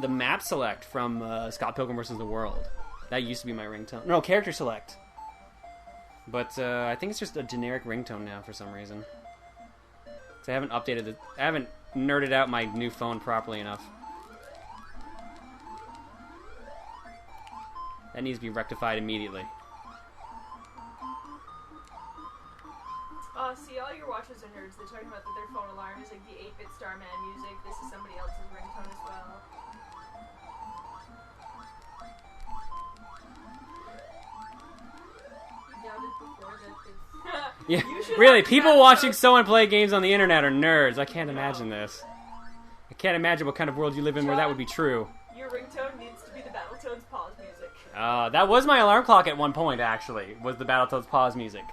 map select from Scott Pilgrim vs. the World. That used to be my ringtone. No, character select. But I think it's just a generic ringtone now for some reason. So I haven't updated it. I haven't nerded out my new phone properly enough. That needs to be rectified immediately. See, all your watchers are nerds. They're talking about that their phone alarm is like the 8-bit Starman music. This is somebody else's ringtone as well. Yeah, You should really, have people that watching stuff. someone play games on the internet are nerds. I can't imagine this. I can't imagine what kind of world you live in where that would be true. Your ringtone needs to be the Battletoads pause music. That was my alarm clock at one point, actually, was the Battletoads pause music.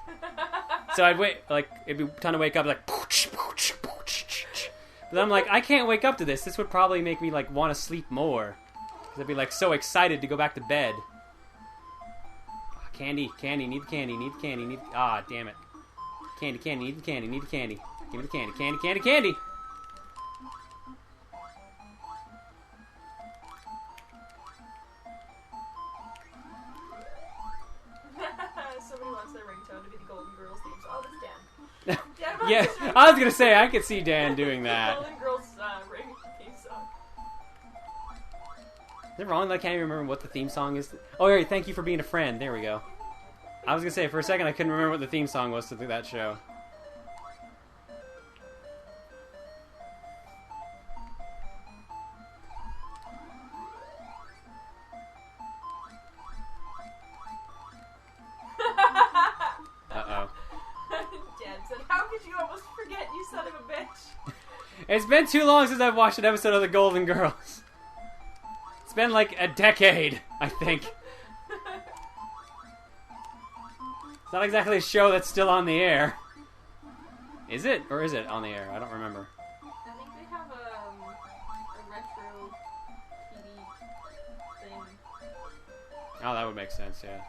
So I'd wait, like, it'd be time to wake up, like, pooch, pooch, pooch, ch. But then I'm like, I can't wake up to this. This would probably make me, like, want to sleep more. Because I'd be, like, so excited to go back to bed. Candy, need the candy, need the candy, need... Ah, damn it. Candy, need the candy, need the candy. Give me the candy, candy! Somebody wants their ringtone to be the Golden Girls theme song. Oh, that's Dan. Dan Yeah, wants his I was gonna say, I could see Dan doing that. Golden Girls ring theme song. Is it wrong that I can't even remember what the theme song is? Oh, yeah, thank you for being a friend. There we go. I was gonna say, for a second, I couldn't remember what the theme song was to that show. Uh-oh. Dan said, "How could you almost forget, you son of a bitch?" It's been too long since I've watched an episode of The Golden Girls. It's been like a decade, I think. It's not exactly a show that's still on the air. Is it? Or is it on the air? I don't remember. I think they have a retro TV thing. Oh, that would make sense, yeah.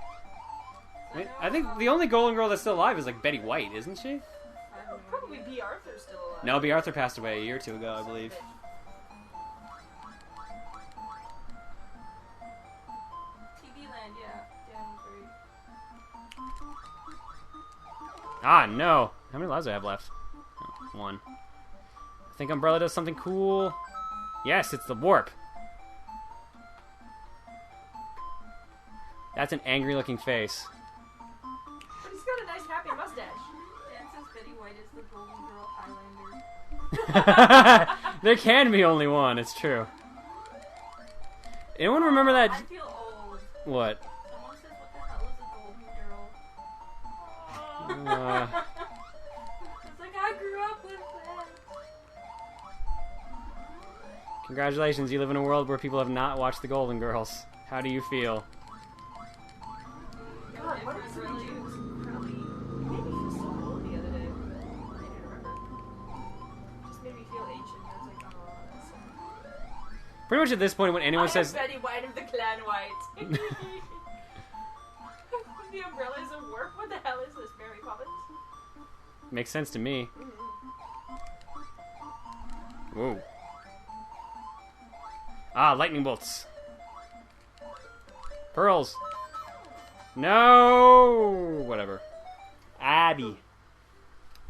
I think the only Golden Girl that's still alive is like Betty White, isn't she? I have no Probably idea. B. Arthur's still alive. No, B. Arthur passed away a year or two ago, I believe. TV Land, yeah. Dan was right. Ah, no. How many lives do I have left? Oh, 1. I think Umbrella does something cool. Yes, it's the warp. That's an angry-looking face. But he's got a nice happy mustache. Dan says Betty White is the Golden Girl Highlander. There can be only one, it's true. Anyone remember I that? feel old. What? Someone says, what the hell is a golden girl? It's like, I grew up with that. Congratulations, you live in a world where people have not watched the Golden Girls. How do you feel? God, what did somebody do? It was incredibly... It made me feel so old the other day. I didn't remember. It just made me feel ancient. I was like, oh, that's so... Pretty much at this point, when anyone says... I am Betty White of the Clan White. The umbrellas of work? What the hell is this, Mary Poppins? Makes sense to me. Whoa. Ah, lightning bolts. Pearls. No! Whatever. Abby.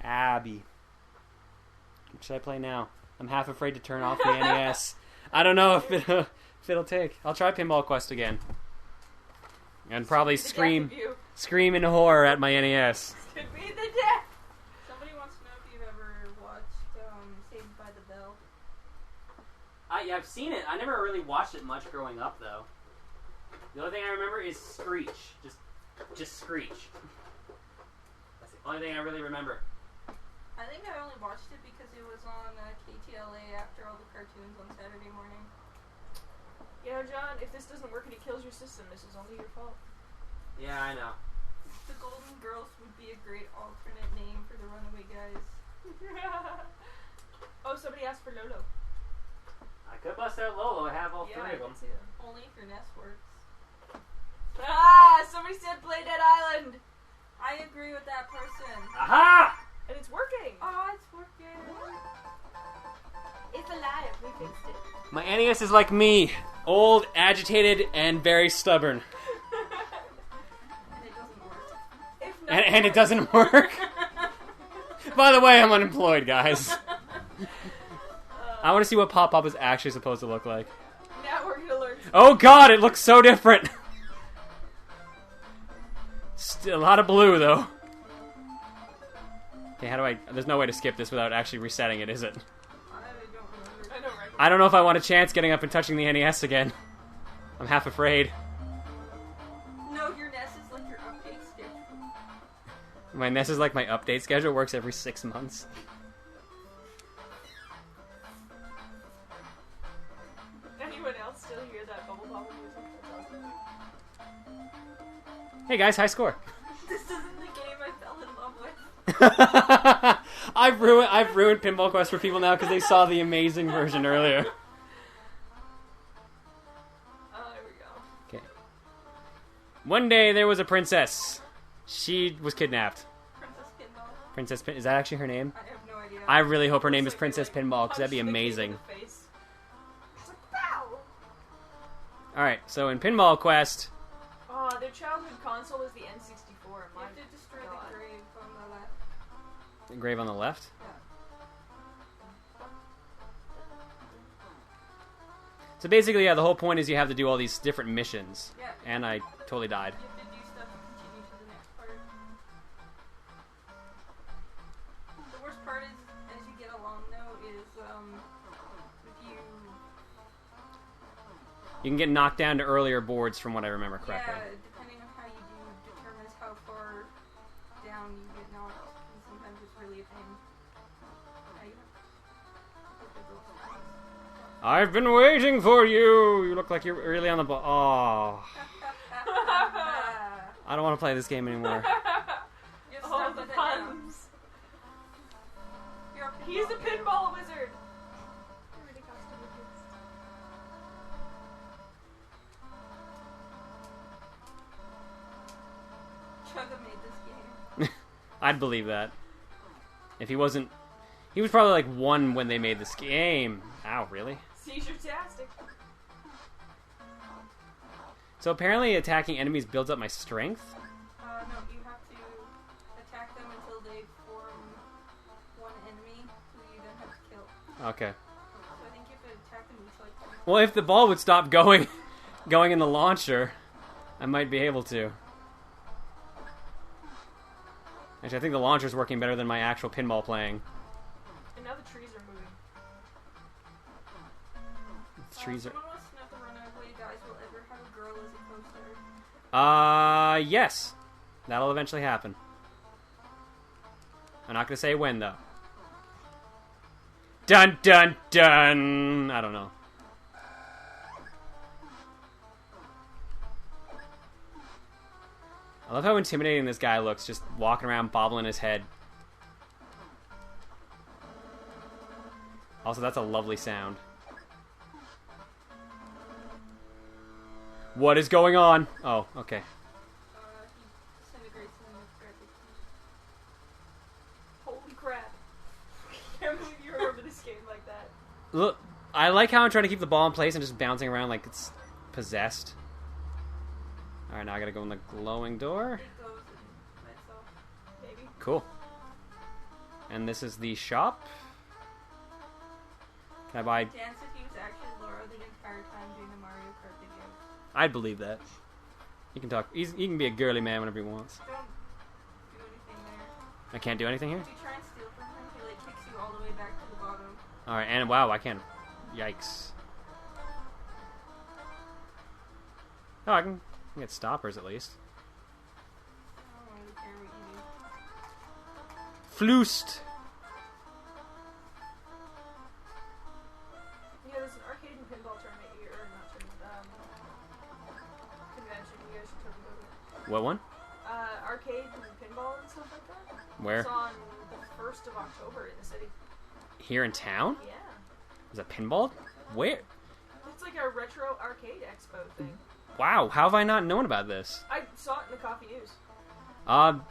Abby. What should I play now? I'm half afraid to turn off the NES. I don't know if it'll take. I'll try Pinball Quest again. And probably scream in horror at my NES. Could be the death. Somebody wants to know if you've ever watched Saved by the Bell. Yeah, I've seen it. I never really watched it much growing up, though. The only thing I remember is Screech. Just Screech. That's the only thing I really remember. I think I only watched it because it was on KTLA after all the cartoons on Saturday morning. You know, John, if this doesn't work and it kills your system, this is only your fault. Yeah, I know. The Golden Girls would be a great alternate name for the Runaway Guys. Oh, somebody asked for Lolo. I could bust out Lolo. I have all three of them. Only if your NES works. Ah! Somebody said play Dead Island! I agree with that person. Aha! And it's working! Oh, it's working. It's alive. We fixed it. My NES is like me. Old, agitated, and very stubborn. And it doesn't work. If not, And it doesn't work. By the way, I'm unemployed, guys. I want to see what Pop Pop is actually supposed to look like. Now we're gonna learn. Oh god, it looks so different. Still a lot of blue, though. Okay, how do I... There's no way to skip this without actually resetting it, is it? I don't remember. I know, right? I don't know if I want a chance getting up and touching the NES again. I'm half afraid. No, your NES is like your update schedule. My NES is like my update schedule. Works every 6 months. Anyone else still hear that Bubble Bobble music? That's awesome. Hey guys, high score. This isn't the game I fell in love with. I've ruined Pinball Quest for people now because they saw the amazing version earlier. Oh, there we go. Okay. One day there was a princess. She was kidnapped. Princess Pinball. Princess Pin. Is that actually her name? I have no idea. I really hope her name is Looks like Princess they, like, Pinball because that'd be punched the kid in amazing. the face. It's like, pow! Alright, so in Pinball Quest, Oh, their childhood console was the N64. You My have to destroy God. the grave on the left. the grave on the left. Yeah. So basically, yeah, the whole point is you have to do all these different missions. Yeah. And I totally died. You have to do stuff to continue to the next part. The worst part is, as you get along, though, is if You can get knocked down to earlier boards from what I remember correctly. yeah, depending on how you do, determines how far down you get knocked, and sometimes it's really a pain. Yeah, you have to go fast. I've been waiting for you! You look like you're really on the ball. Oh, I don't want to play this game anymore. You have to Oh, start the with it now. puns. You're a He's a pinball pinball wizard. Everybody costume with kids. Chugga made this game. I'd believe that. If he wasn't... He was probably like 1 when they made this game. Ow, really? Seizure-tastic. So apparently attacking enemies builds up my strength? No, you have to attack them until they form one enemy who you then have to kill. Okay. So I think you have to attack them each like 10 Well, if the ball would stop going in the launcher, I might be able to. Actually, I think the launcher's working better than my actual pinball playing. And now the trees are moving. The trees are... Someone wants to know if the Runaway Guys Kickstarter? Yes. That'll eventually happen. I'm not gonna say when, though. Dun dun dun! I don't know. I love how intimidating this guy looks, just walking around bobbling his head. Also, that's a lovely sound. What is going on? Oh, okay. He disintegrates in the graphics. Holy crap. I can't believe you remember this game like that. Look, I like how I'm trying to keep the ball in place and just bouncing around like it's possessed. Alright, now I gotta go in the glowing door. It goes in myself. Maybe. Cool. And this is the shop. Can I buy... Dan said he was actually Laura the entire time doing the Mario Kart videos. I'd believe that. He can talk. He can be a girly man whenever he wants. Don't do anything there. I can't do anything here? If you try and steal from him, he like kicks you all the way back to the bottom. Alright, and wow, I can't... Yikes. Oh, I can get stoppers at least. I don't really care what you do. Floost! Yeah, there's an arcade and pinball tournament here, or not tournament, convention. You guys should totally go to it. What one? Arcade and pinball and stuff like that. Where? It's on the 1st of October in the city. Here in town? Yeah. Is it pinball? Where? It's like a retro arcade expo thing. Wow, how have I not known about this? I saw it in the Coffee News.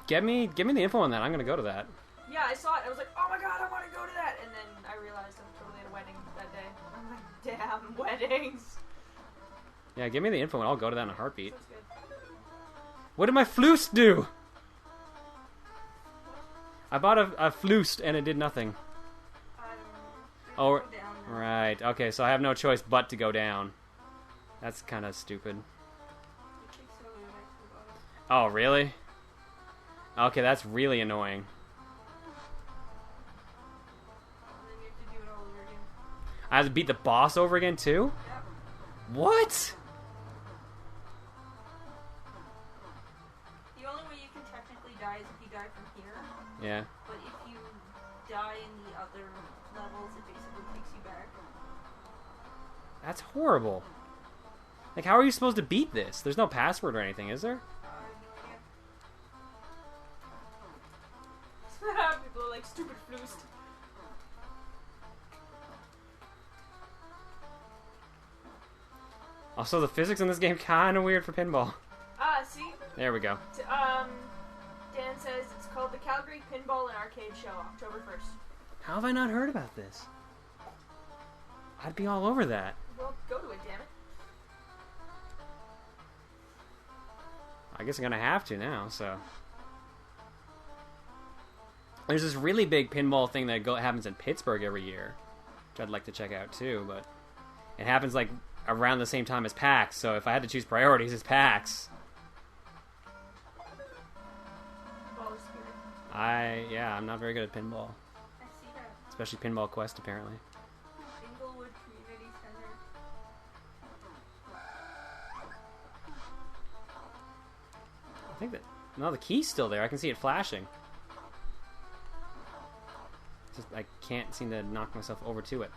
Give me the info on that. I'm gonna go to that. Yeah, I saw it. I was like, oh my god, I want to go to that. And then I realized I'm totally at a wedding that day. I'm like, damn, weddings. Yeah, give me the info and I'll go to that in a heartbeat. Sounds good. What did my floost do? I bought a floost and it did nothing. Oh, Go down now. right. Okay, so I have no choice but to go down. That's kind of stupid. It takes you all the way back to the bottom. Oh, really? Okay, that's really annoying. And then you have to do it all over again. I have to beat the boss over again, too? Yep. What? The only way you can technically die is if you die from here. Yeah. But if you die in the other levels, it basically takes you back. That's horrible. Like, how are you supposed to beat this? There's no password or anything, is there? I have no idea. People are like, stupid floost. Also, the physics in this game kind of weird for pinball. See? There we go. Dan says it's called the Calgary Pinball and Arcade Show, October 1st. How have I not heard about this? I'd be all over that. Well, go to it, damn it. I guess I'm gonna have to now, so... There's this really big pinball thing that happens in Pittsburgh every year, which I'd like to check out too, but... It happens, like, around the same time as PAX, so if I had to choose priorities, it's PAX. Baller Spirit. I'm not very good at pinball. I see that. Especially Pinball Quest, apparently. Inglewood Community Center. I think that... No, the key's still there. I can see it flashing. Just, I can't seem to knock myself over to it.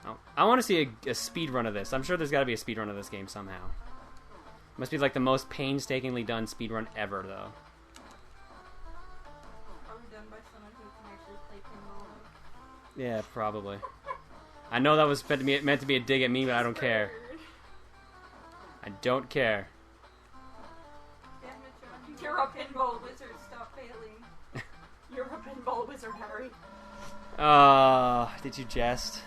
Oh, I want to see a speed run of this. I'm sure there's got to be a speed run of this game somehow. Must be like the most painstakingly done speed run ever, though. Probably done by someone who can actually play pinball. Yeah, probably. I know that was meant to be a dig at me, but I don't care. I don't care. Damn it, John. You're a pinball wizard. Stop failing. You're a pinball wizard, Harry. Did you jest?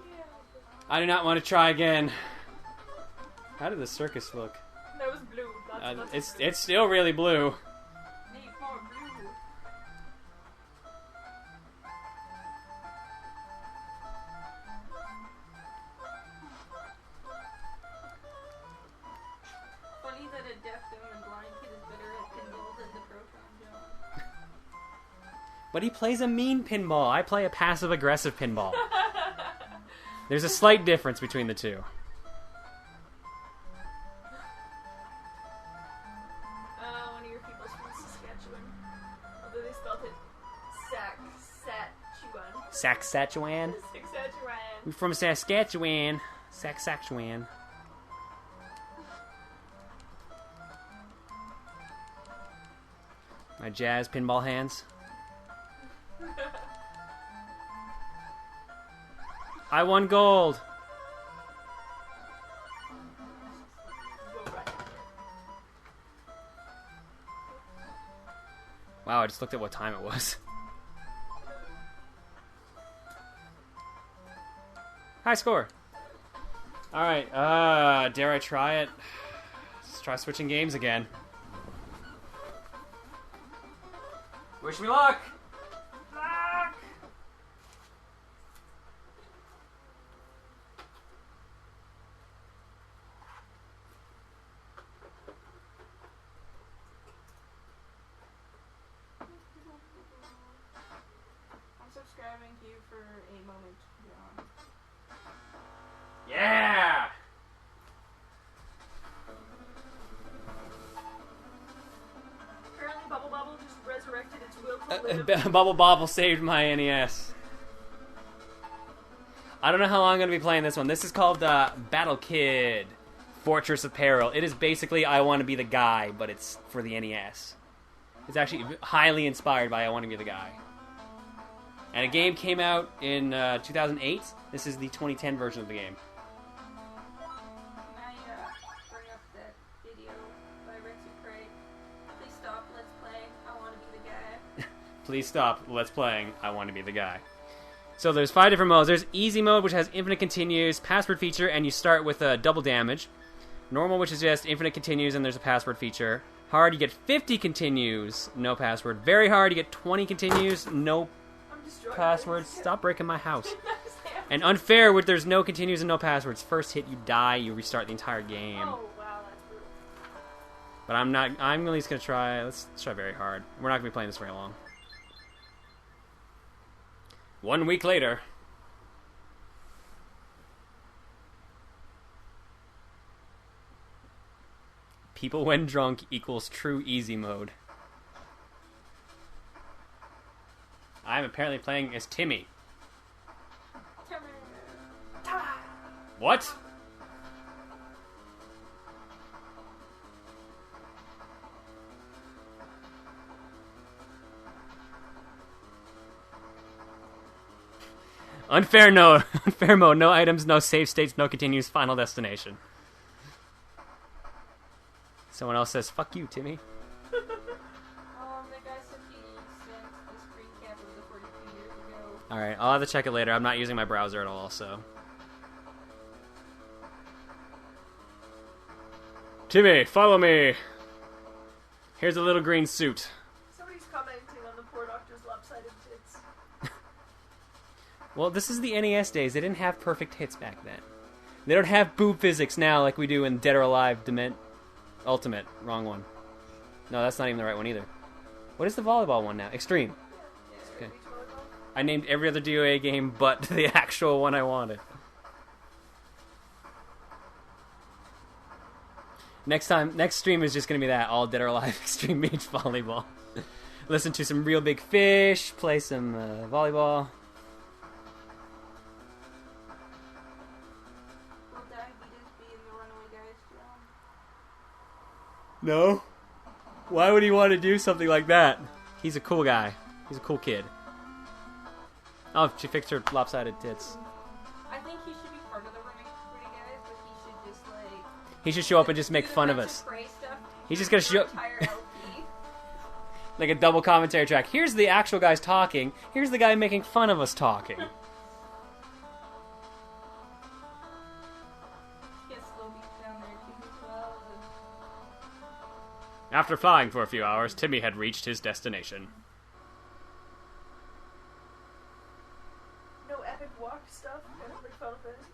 Yeah. I do not want to try again. How did the circus look? That was blue. That's It's still really blue. Need more blue. Funny that a deaf, dumb, and blind kid is better at pinball than the Proton John. But he plays a mean pinball. I play a passive-aggressive pinball. There's a slight difference between the two. One of your people's from Saskatchewan. Although they spelled it Saskatchewan. Saskatchewan? We're from Saskatchewan. Saskatchewan. My jazz pinball hands. I won gold. Wow, I just looked at what time it was. High score. Alright, dare I try it? Let's try switching games again. Wish me luck! Luck! I'm subscribing to you for a moment, John. Yeah! Apparently Bubble Bobble just resurrected its will to live. Bubble Bobble saved my NES. I don't know how long I'm going to be playing this one. This is called Battle Kid Fortress of Peril. It is basically I Want to Be the Guy, but it's for the NES. It's actually highly inspired by I Want to Be the Guy. And a game came out in 2008. This is the 2010 version of the game. Can I bring up that video by Rexy Craig? Please stop, let's play. I want to be the guy. Please stop. Let's playing. I Want to Be the Guy. So there's 5 different modes. There's easy mode, which has infinite continues, password feature, and you start with double damage. Normal, which is just infinite continues, and there's a password feature. Hard, you get 50 continues, no password. Very hard, you get 20 continues, no passwords. Stop breaking my house. And unfair, where there's no continues and no passwords. First hit, you die, you restart the entire game. Oh, wow, that's brutal. But I'm at least going to try, let's try very hard. We're not going to be playing this very long. 1 week later. People when drunk equals true easy mode. I'm apparently playing as Timmy. What? Unfair no. Unfair mode. No items, no save states, no continues, final destination. Someone else says, fuck you, Timmy. The guy said he sent the screen cap of the 42 years ago. Alright, I'll have to check it later. I'm not using my browser at all, so. Timmy, follow me. Here's a little green suit. Somebody's commenting on the poor doctor's lopsided tits. Well, this is the NES days. They didn't have perfect hits back then. They don't have boob physics now like we do in Dead or Alive Ultimate. Wrong one. No, that's not even the right one either. What is the volleyball one now? Extreme. Okay. I named every other DOA game but the actual one I wanted. Next stream is just going to be that. All Dead or Alive Extreme Beach Volleyball. Listen to some Real Big Fish. Play some volleyball. No. Why would he want to do something like that? He's a cool guy. He's a cool kid. Oh, she fixed her lopsided tits. I think he should be part of the Running Pretty Guys, but he should just like... He should show up and just make fun of us. He's just gonna show... like a double commentary track. Here's the actual guys talking. Here's the guy making fun of us talking. After flying for a few hours, Timmy had reached his destination. No epic walk stuff. Like Final Fantasy.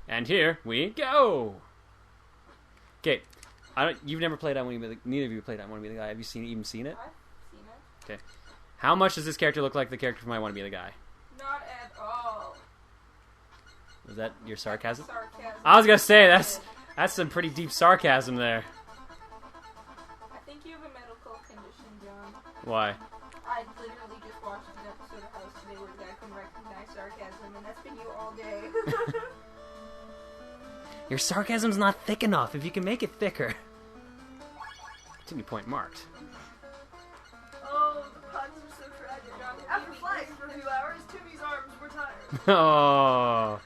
And here we go. Okay, you've never played on One. Neither of you played on One Be the Guy. Have you even seen it? I've seen it. Okay. How much does this character look like the character from I Want to Be the Guy? Not at all. Was that your sarcasm? Sarcasm. I was gonna say that's some pretty deep sarcasm there. I think you have a medical condition, John. Why? I literally just watched an episode of House today where the guy couldn't recognize sarcasm, and that's been you all day. Your sarcasm's not thick enough. If you can make it thicker. Continue point marked. Oh, the puns are so tragic. After flying for a few hours, Timmy's arms were tired. Oh.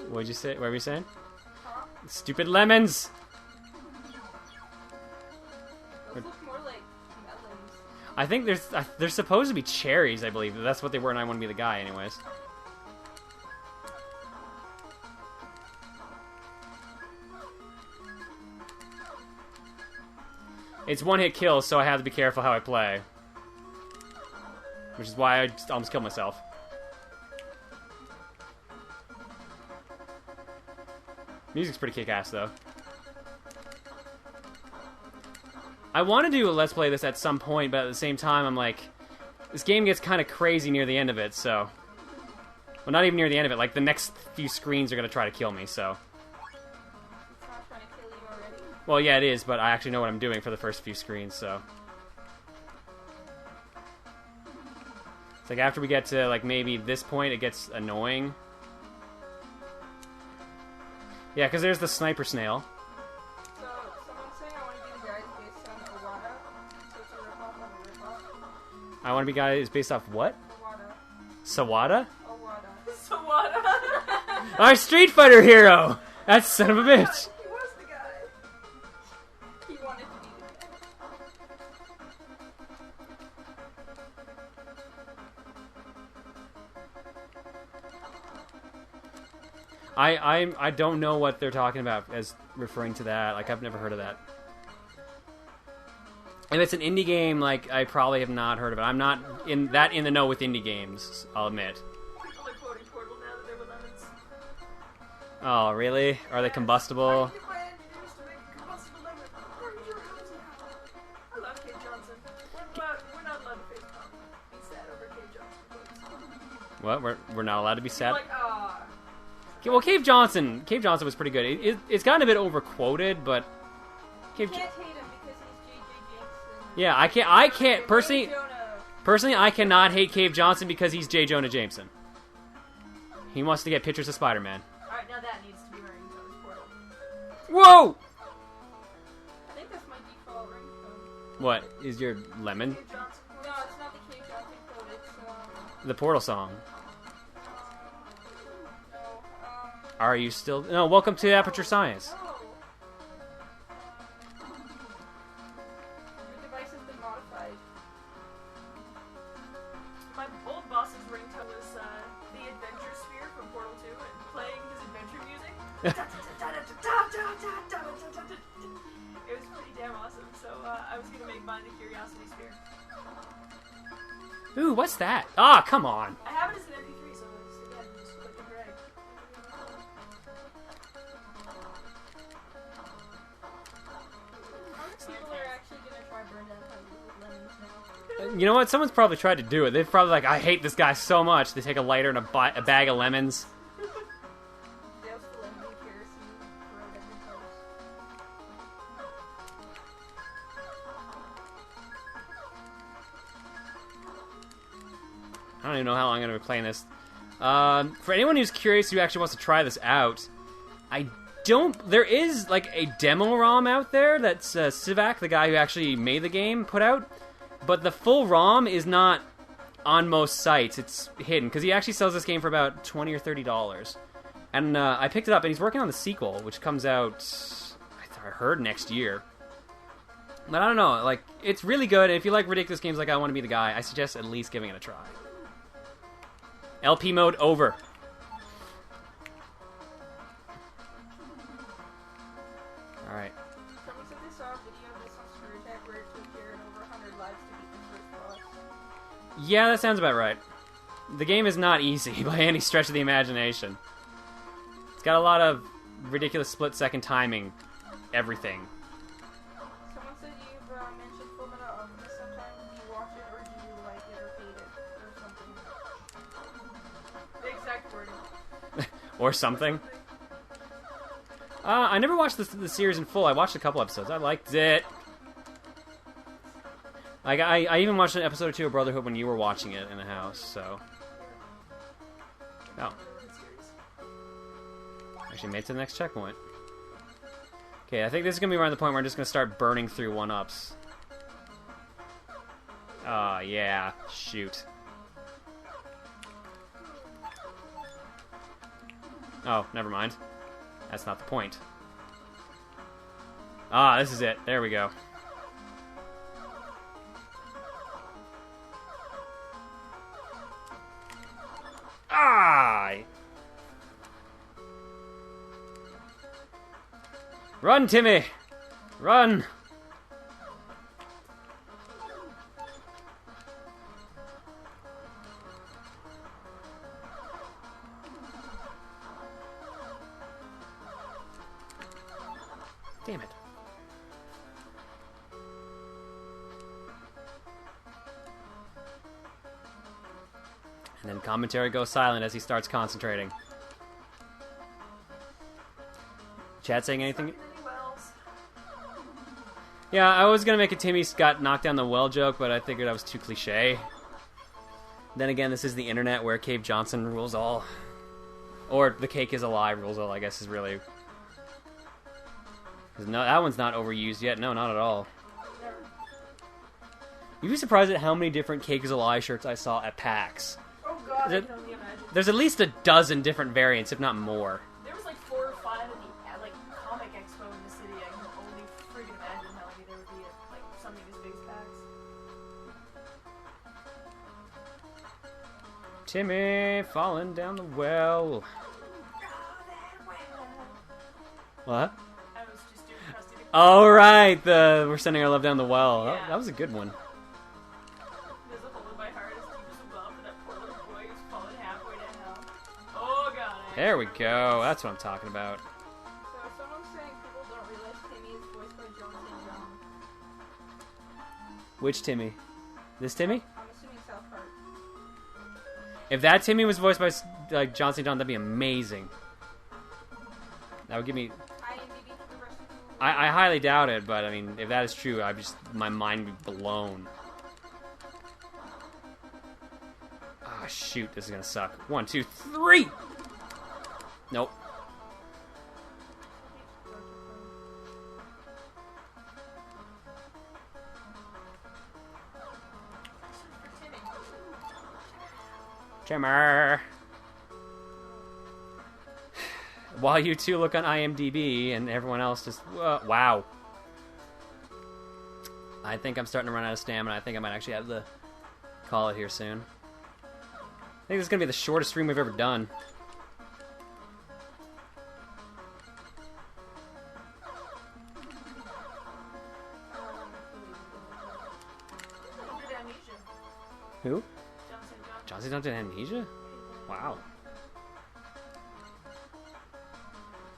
What'd you say? What were you saying? Huh? Stupid lemons. Those look more like melons. I think there's supposed to be cherries. I believe that's what they were, and I want to be the guy, anyways. It's one-hit kills, so I have to be careful how I play. Which is why I just almost killed myself. Music's pretty kick-ass, though. I want to do a Let's Play this at some point, but at the same time, I'm like... This game gets kind of crazy near the end of it, so... Well, not even near the end of it. Like, the next few screens are going to try to kill me, so... It's not trying to kill you already. Well, yeah, it is, but I actually know what I'm doing for the first few screens, so... It's like after we get to, like, maybe this point, it gets annoying. Yeah, because there's the sniper snail. So, someone's saying I want to be the guy based on Iwata. So it's a ripoff of a ripoff. I want to be guy is based off what? Iwata. Sawada? Iwata. So what? Our Street Fighter hero! That son of a bitch! He was the guy. He wanted to be the guy. I don't know what they're talking about as referring to that. Like, I've never heard of that. If it's an indie game, like, I probably have not heard of it. I'm not in the know with indie games, I'll admit. People are quoting Portal now that they were lemons. Oh, really? Are they combustible? I need my engineers to make a combustible lemon. Burn your house down. I love Cave Johnson. We're not allowed to face palm. Be sad over Cave Johnson. What? We're not allowed to be sad? Like, ah. Well, Cave Johnson was pretty good. It's gotten a bit overquoted, but You can't hate him because he's J.J. Jameson. yeah, I can't personally. Jonah. Personally, I cannot hate Cave Johnson because he's J. Jonah Jameson. He wants to get pictures of Spider-Man. Alright, now that needs to be ringtone's Portal. Whoa! I think that's my default ringtone. What is your lemon? Cave Johnson. No, it's not the Cave Johnson code. It's The Portal song. no. Are you still? No. Welcome to Aperture Science. No. Your device has been modified. My old boss's ringtone was the Adventure Sphere from Portal 2 and playing his adventure music. It was pretty damn awesome, so I was gonna make mine the Curiosity Sphere. Ooh, what's that? Ah, come on. I have it as an MP3, so again, just click and drag. People are actually gonna try burn down houses with lemons now. You know what? Someone's probably tried to do it. They've probably like, I hate this guy so much. They take a lighter and a bag of lemons. Douse the lemon in kerosene for a lemon toast. I don't even know how long I'm going to be playing this. For anyone who's curious who actually wants to try this out, there is like a demo ROM out there that's Sivak, the guy who actually made the game, put out. But the full ROM is not on most sites. It's hidden because he actually sells this game for about $20 or $30. And I picked it up, and he's working on the sequel, which comes out, I heard, next year. But I don't know, like, it's really good. If you like ridiculous games like I Want to Be the Guy, I suggest at least giving it a try. LP mode over. Alright. Someone said they saw a video of this on Screw Attack where it took Jared over 100 lives to beat the first boss. Yeah, that sounds about right. The game is not easy by any stretch of the imagination. It's got a lot of ridiculous split-second timing. Everything. Someone said you've mentioned Fullmetal Alchemist sometimes. Do you watch it or do you like it or hate it or something? The exact wording. or something. I never watched the series in full. I watched a couple episodes. I liked it. Like I even watched an episode or two of Brotherhood when you were watching it in the house. So, oh, actually made it to the next checkpoint. Okay, I think this is gonna be around the point where I'm just gonna start burning through 1-ups. Oh yeah, shoot. Oh, never mind. That's not the point. Ah, this is it. There we go. Ah! Run, Timmy! Run! Damn it. And then commentary goes silent as he starts concentrating. Chat saying anything? Yeah, I was gonna make a Timmy got knocked down the well joke, but I figured that was too cliche. Then again, this is the internet where Cave Johnson rules all. Or the cake is a lie rules all, I guess is really... Because no, that one's not overused yet. No, not at all. You'd be surprised at how many different Cake is a Lie shirts I saw at PAX. Oh god, I can only imagine. There's at least a dozen different variants, if not more. There was like 4 or 5 at the like comic expo in the city. I can only freaking imagine how many there would be at like something as big as PAX. Timmy falling down the well. What? Oh right, we're sending our love down the well. Yeah. That was a good one. There's a hole in my heart as deep as above, and that poor little boy who's fallen halfway to hell. Oh god. There we go. That's what I'm talking about. So someone's saying people don't realize Timmy is voiced by Johnson John. Which Timmy? This Timmy? I'm assuming South Park. If that Timmy was voiced by like John St. John, that'd be amazing. That would give me. I highly doubt it, but I mean, if that is true, my mind would be blown. Ah, shoot, this is gonna suck. 1, 2, 3. Nope. Trimmer. While you two look on IMDb and everyone else just... wow. I think I'm starting to run out of stamina. I think I might actually have to call it here soon. I think this is going to be the shortest stream we've ever done. Who? John St. John did Amnesia? Wow.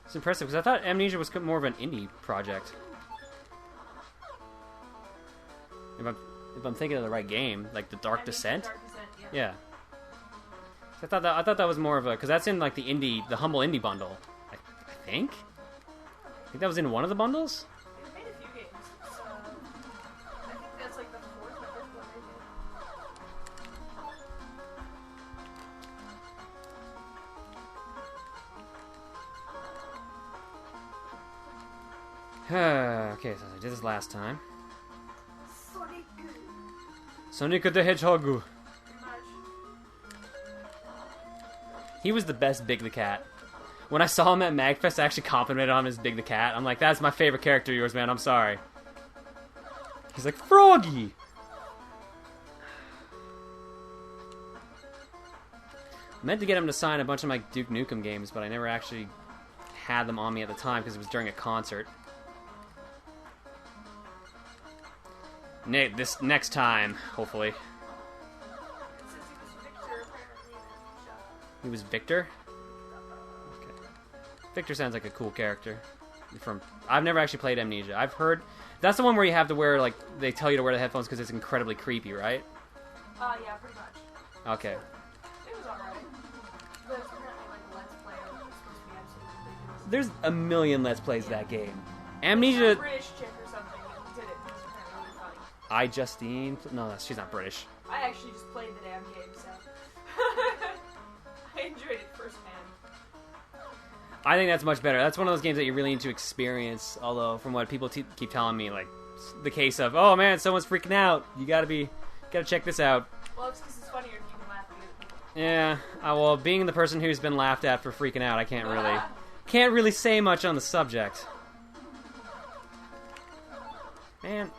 It's impressive, because I thought Amnesia was more of an indie project. If I'm thinking of the right game, like the Dark Descent? Dark Descent, yeah. I thought that was more of a... Because that's in like the Humble Indie bundle. I think? I think that was in one of the bundles? They've made a few games. So I think that's like the 4th or 5th one they did. Okay, so I did this last time. Sonic. Sonic the Hedgehog. Pretty much. He was the best Big the Cat. When I saw him at MagFest, I actually complimented on him as Big the Cat. I'm like, that's my favorite character of yours, man. I'm sorry. He's like, Froggy! I meant to get him to sign a bunch of my Duke Nukem games, but I never actually had them on me at the time because it was during a concert. This next time, hopefully. It says he was Victor, apparently, in Amnesia. He was Victor? Okay. Victor sounds like a cool character. I've never actually played Amnesia. I've heard... That's the one where you have to wear, like, they tell you to wear the headphones because it's incredibly creepy, right? Yeah, pretty much. Okay. It was alright. There's apparently like a Let's Play of there's a million Let's Plays of that game. Some Amnesia... British chick or something that did it. It was apparently really funny. I Justine... No, she's not British. I actually just played the damn game, so... I enjoyed it firsthand. I think that's much better. That's one of those games that you really need to experience, although from what people keep telling me, like, the case of, oh man, someone's freaking out. You gotta check this out. Well, it's because it's funnier if you can laugh at other people. Yeah, well, being the person who's been laughed at for freaking out, I can't really say much on the subject. Man.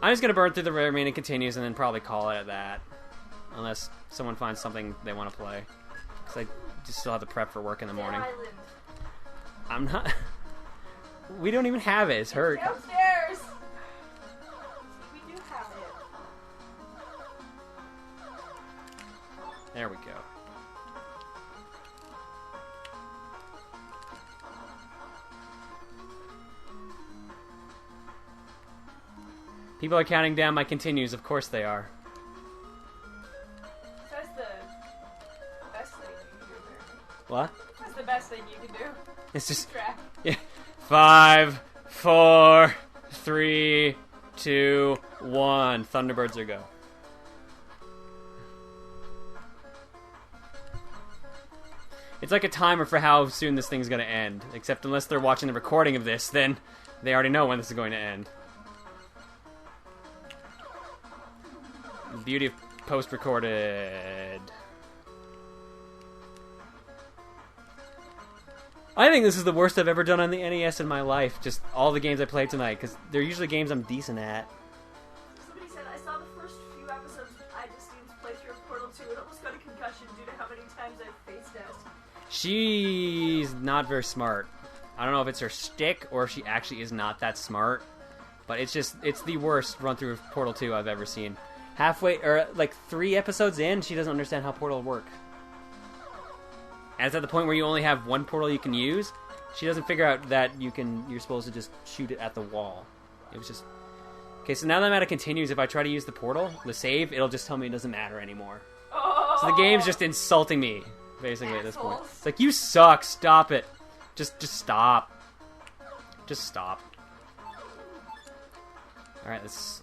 I'm just gonna burn through the remaining continues and then probably call it at that. Unless someone finds something they want to play. Because I just still have to prep for work in the morning. Island. I'm not... We don't even have it. It's hurt. Downstairs! We do have it. There we go. People are counting down my continues. Of course they are. That's the best thing you can do there. What? That's the best thing you can do. It's just... Track. Yeah. 5, 4, 3, 2, 1. Thunderbirds are go. It's like a timer for how soon this thing's going to end. Except unless they're watching the recording of this, then they already know when this is going to end. The beauty of post-recorded. I think this is the worst I've ever done on the NES in my life. Just all the games I played tonight, because they're usually games I'm decent at. Somebody said, I saw the first few episodes of Justine's playthrough of Portal 2 and almost got a concussion due to how many times I've faced it. She's not very smart. I don't know if it's her stick or if she actually is not that smart. But it's the worst run-through of Portal 2 I've ever seen. Halfway, or like 3 episodes in, she doesn't understand how Portal work. And it's at the point where you only have one portal you can use. She doesn't figure out that you're supposed to just shoot it at the wall. It was just... Okay, so now that I'm out of continues, if I try to use the portal, the save, it'll just tell me it doesn't matter anymore. Oh. So the game's just insulting me, basically, at this point. Assholes. It's like, you suck, stop it. Just stop. Just stop. Alright, let's...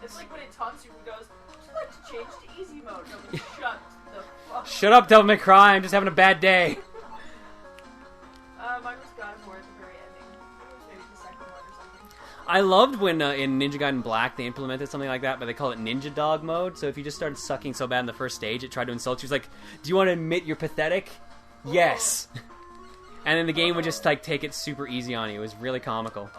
It's like when it taunts you and goes, would you like to change to easy mode? No, shut the fuck. Shut up, Devil May Cry, I'm just having a bad day. Mine was God of War at the very ending. It was maybe the second one or something. I loved when in Ninja Gaiden Black they implemented something like that, but they call it Ninja Dog mode. So if you just started sucking so bad in the first stage, it tried to insult you. It was like, do you want to admit you're pathetic? Yes. And then the game would just like take it super easy on you. It was really comical.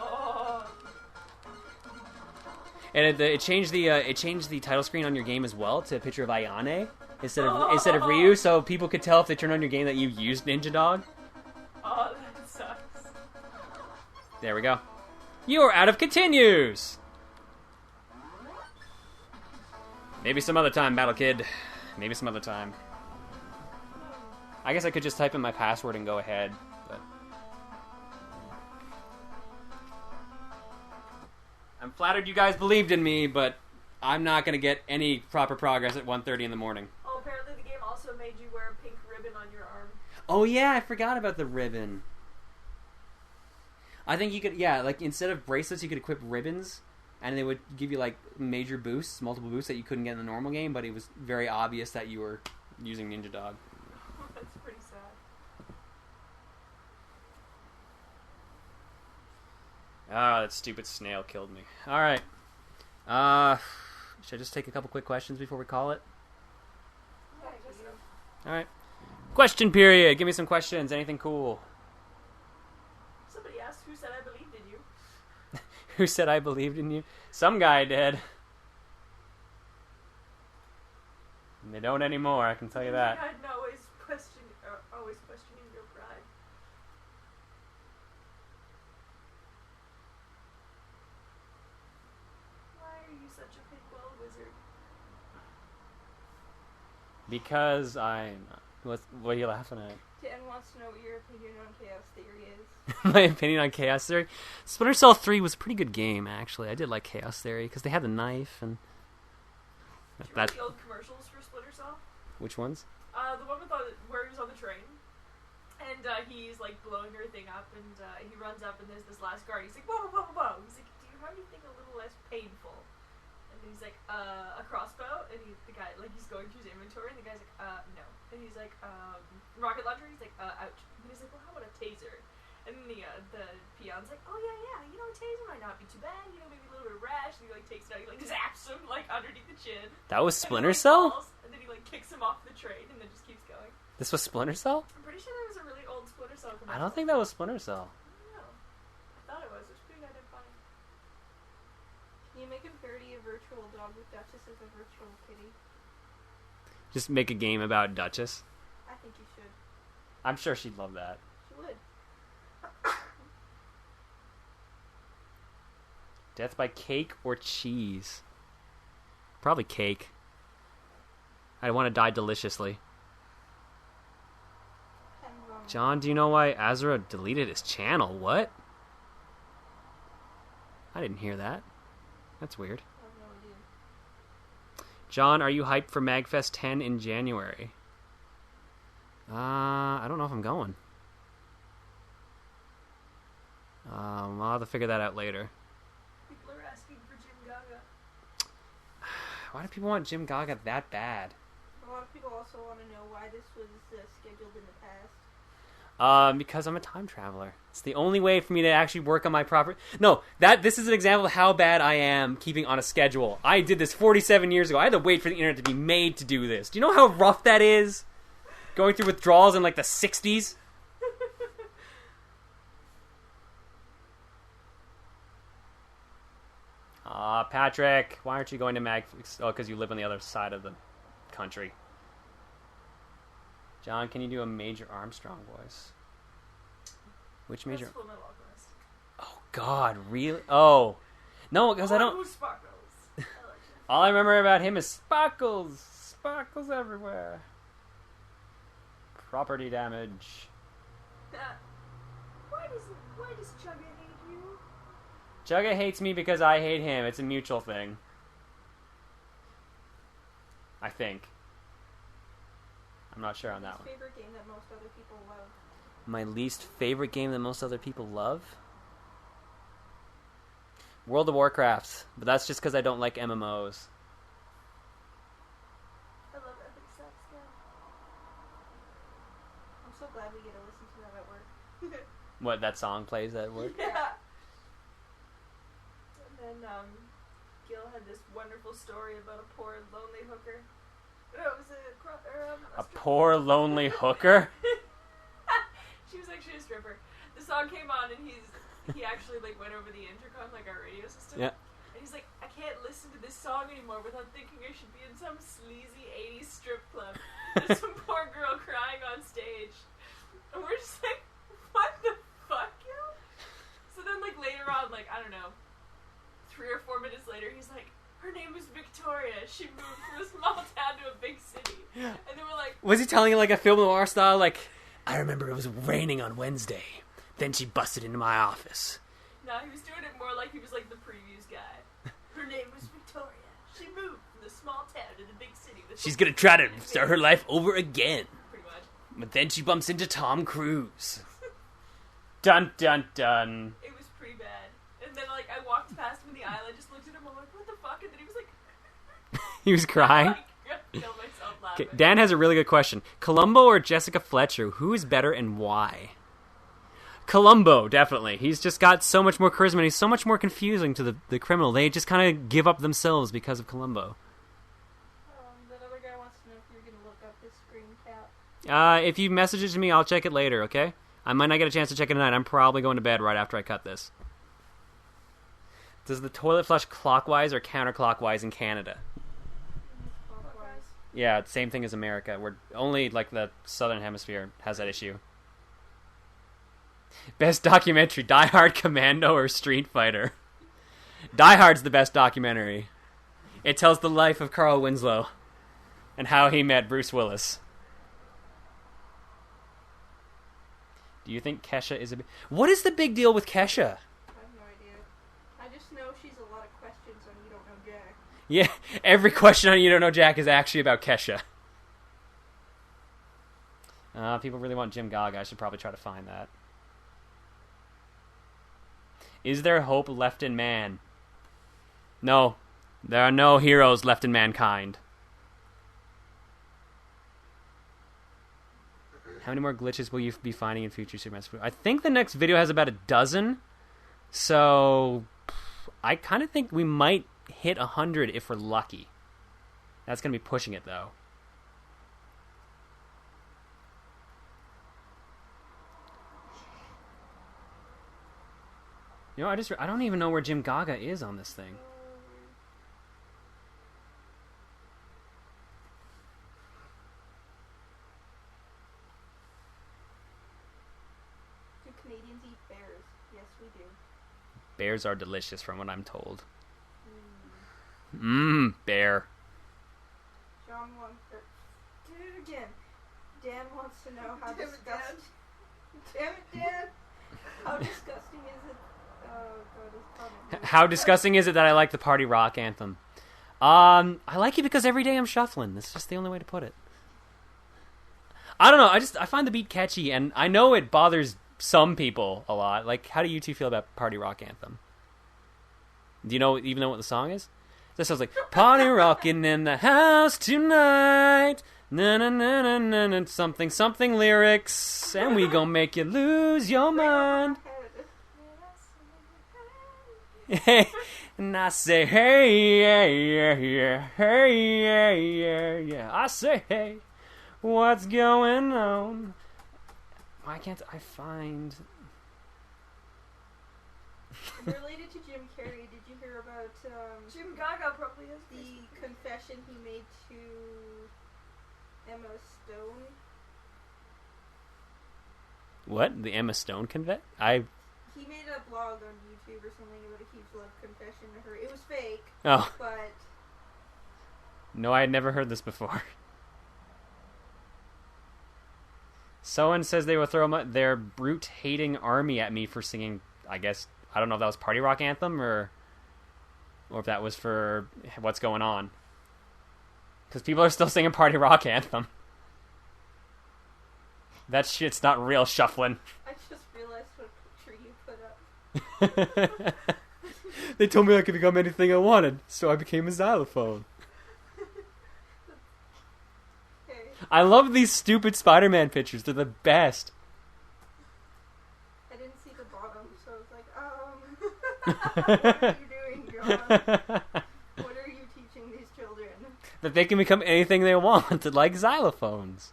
And it changed the title screen on your game as well to a picture of Ayane instead of Ryu, so people could tell if they turned on your game that you used Ninja Dog. Oh, that sucks. There we go. You're out of continues. Maybe some other time, Battle Kid. Maybe some other time. I guess I could just type in my password and go ahead, but... I'm flattered you guys believed in me, but I'm not going to get any proper progress at 1:30 in the morning. Oh, apparently the game also made you wear a pink ribbon on your arm. Oh yeah, I forgot about the ribbon. I think you could, yeah, like instead of bracelets, you could equip ribbons, and they would give you like major boosts, multiple boosts that you couldn't get in the normal game, but it was very obvious that you were using Ninja Dog. That's pretty sad. Ah, that stupid snail killed me. Alright. Should I just take a couple quick questions before we call it? Yeah, I guess so. Alright. Question period. Give me some questions. Anything cool? Somebody asked who said I believed in you. Who said I believed in you? Some guy did. And they don't anymore, I can tell you that. I'm always questioning your pride. Why are you such a pinball wizard? Because I'm... What are you laughing at? Dan wants to know what your opinion on Chaos Theory is. My opinion on Chaos Theory? Splinter Cell 3 was a pretty good game, actually. I did like Chaos Theory, because they had the knife, and... Do you remember the old commercials for Splinter Cell? Which ones? The one with where he was on the train. And he's like blowing her thing up, and he runs up, and there's this last guard. He's like, whoa, whoa, whoa, whoa. He's like, do you have anything a little less painful? And he's like, a crossbow. And the guy, like, he's going through his inventory, and the guy's like, no. And he's like, rocket launcher. He's like, ouch. And he's like, well, how about a taser? And then the peon's like, oh yeah, you know, a taser might not be too bad. You know, maybe a little bit of rash. And he like takes it out, he like zaps him like underneath the chin. That was Splinter and then, Cell? falls, and then he like kicks him off the train, and then just keeps going. This was Splinter Cell? I'm pretty sure there was a really old Splinter Cell commercial. I don't think that was Splinter Cell. I don't know. I thought it was. It was pretty goddamn funny. Can you make a parody of Virtual Dog with Duchess as a virtual kitty? Just make a game about Duchess. I think you should. I'm sure she'd love that. She would. Death by cake or cheese? Probably cake. I want to die deliciously. John, do you know why Azra deleted his channel? What? I didn't hear that. That's weird. I have no idea. John, are you hyped for MagFest 10 in January? I don't know if I'm going. I'll have to figure that out later. People are asking for Jim Gaga. Why do people want Jim Gaga that bad? A lot of people also want to know why this was scheduled in the past. Because I'm a time traveler. It's the only way for me to actually work on my proper... No, this is an example of how bad I am keeping on a schedule. I did this 47 years ago. I had to wait for the internet to be made to do this. Do you know how rough that is? Going through withdrawals in like the 60s? Patrick, why aren't you going to Mag... Oh, because you live on the other side of the country. John, can you do a Major Armstrong voice? Which Major... That's Fullmetal Alchemist. Oh, God, really? Oh. No, because I don't... Sparkles. I like that. All I remember about him is sparkles. Sparkles everywhere. Property damage. Why does Chugga hate you? Chugga hates me because I hate him. It's a mutual thing. I think. I'm not sure on that one. Favorite game that most other people love? My least favorite game that most other people love? World of Warcraft. But that's just because I don't like MMOs. I love Epic Sax now. I'm so glad we get to listen to that at work. What, that song plays at work? Yeah. And then Gil had this wonderful story about a poor lonely hooker. A poor lonely hooker? She was actually a stripper. The song came on and he actually like went over the intercom, like our radio system. Yeah. And he's like, I can't listen to this song anymore without thinking I should be in some sleazy 80s strip club. There's some poor girl crying on stage. And we're just like, what the fuck, Gil? So then like later on, like, I don't know, 3 or 4 minutes later, he's like, her name was Victoria. She moved from a small town to a big city. And then we're like... Was he telling it like a film noir style? Like, I remember it was raining on Wednesday. Then she busted into my office. No, he was doing it more like he was like the previews guy. Her name was Victoria. She moved from the small town to the big city. She's gonna try to start her life over again. Pretty much. But then she bumps into Tom Cruise. Dun dun dun. It was pretty bad. And then like I walked past him in the aisle, I just looked at him, I'm like, what the fuck? And then he was like... He was crying? I killed myself laughing. Okay, Dan has a really good question. Columbo or Jessica Fletcher, who is better and why? Columbo, definitely. He's just got so much more charisma and he's so much more confusing to the criminal. They just kind of give up themselves because of Columbo. That other guy wants to know if you're going to look up his screen cap. If you message it to me, I'll check it later, okay? I might not get a chance to check it tonight. I'm probably going to bed right after I cut this. Does the toilet flush clockwise or counterclockwise in Canada? Clockwise. Yeah, same thing as America. We're only like the southern hemisphere has that issue. Best documentary: Die Hard, Commando, or Street Fighter? Die Hard's the best documentary. It tells the life of Carl Winslow and how he met Bruce Willis. Do you think Kesha is a... What is the big deal with Kesha? I have no idea. I just know she's a lot of questions on You Don't Know Jack. Yeah, every question on You Don't Know Jack is actually about Kesha. People really want Jim Gaga. I should probably try to find that. Is there hope left in man? No. There are no heroes left in mankind. How many more glitches will you be finding in future Super Mario? I think the next video has about a dozen. So I kind of think we might hit 100 if we're lucky. That's going to be pushing it, though. You know, I don't even know where Jim Gaga is on this thing. Do Canadians eat bears? Yes, we do. Bears are delicious, from what I'm told. Bear. John wants again. Dan wants to know how disgusting. Damn it, Dan! How disgusting is it? Oh God, his comment. How disgusting is it that I like the party rock anthem? I like it because every day I'm shuffling. That's just the only way to put it. I don't know. I find the beat catchy, and I know it bothers some people a lot. Like, how do you two feel about party rock anthem? Do you even know what the song is? This sounds like party rocking in the house tonight. Na na na na na na. Something something lyrics, and we gon' make you lose your mind. Hey, and I say hey yeah yeah yeah hey yeah yeah yeah. I say hey, what's going on? Why can't I find? Related to Jim Carrey, did you hear about Jim Gaga probably is the confession he made to Emma Stone? What? The Emma Stone confession? He made a blog on YouTube or something about a huge love confession to her. It was fake. Oh. But No, I had never heard this before. Someone says they will throw their brute-hating army at me for singing, I guess, I don't know if that was Party Rock Anthem or if that was for What's Going On. Because people are still singing Party Rock Anthem. That shit's not real shuffling. I just realized what picture you put up. They told me I could become anything I wanted, so I became a xylophone. Okay. I love these stupid Spider-Man pictures. They're the best. I didn't see the bottom, so I was like, what are you doing, John? What are you teaching these children? That they can become anything they want, like xylophones.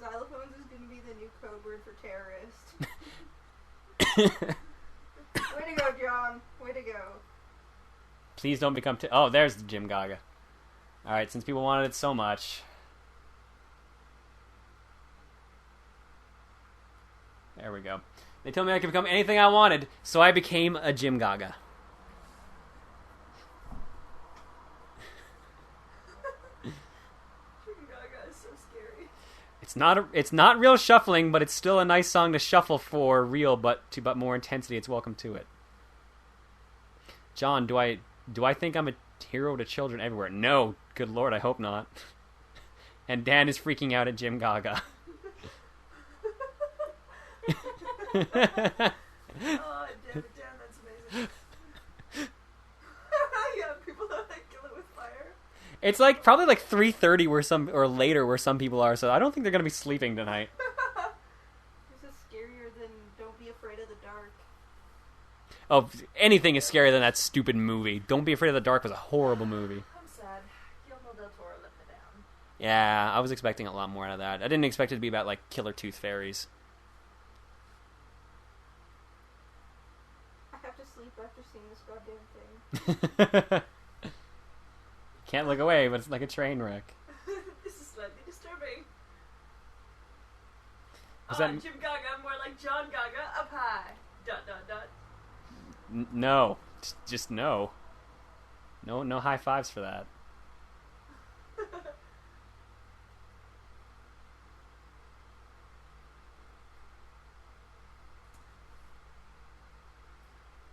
Xylophones is going to be the new code word for terrorist. Way to go, John. Way to go. Please don't become... Oh, there's the Jim Gaga. Alright, since people wanted it so much... There we go. They told me I could become anything I wanted, so I became a Jim Gaga. Jim Gaga is so scary. It's not real shuffling, but it's still a nice song to shuffle for real, but more intensity. It's welcome to it. John, do I think I'm a hero to children everywhere? No, good lord, I hope not. And Dan is freaking out at Jim Gaga. Oh, damn it, Dan, that's amazing. Yeah, people that kill it with fire. It's like probably like 3:30 or later where some people are, so I don't think they're gonna be sleeping tonight. This is scarier than Don't Be Afraid of the Dark. Oh, anything is scarier than that stupid movie. Don't Be Afraid of the Dark was a horrible movie. I'm sad. Guillermo del Toro let me down. Yeah, I was expecting a lot more out of that. I didn't expect it to be about like killer tooth fairies. I have to sleep after seeing this goddamn thing. Can't look away, but it's like a train wreck. This is slightly disturbing. Is that... Jim Gaga, more like John Gaga, up high. Dot, dot, dot. No. Just no. No high fives for that. If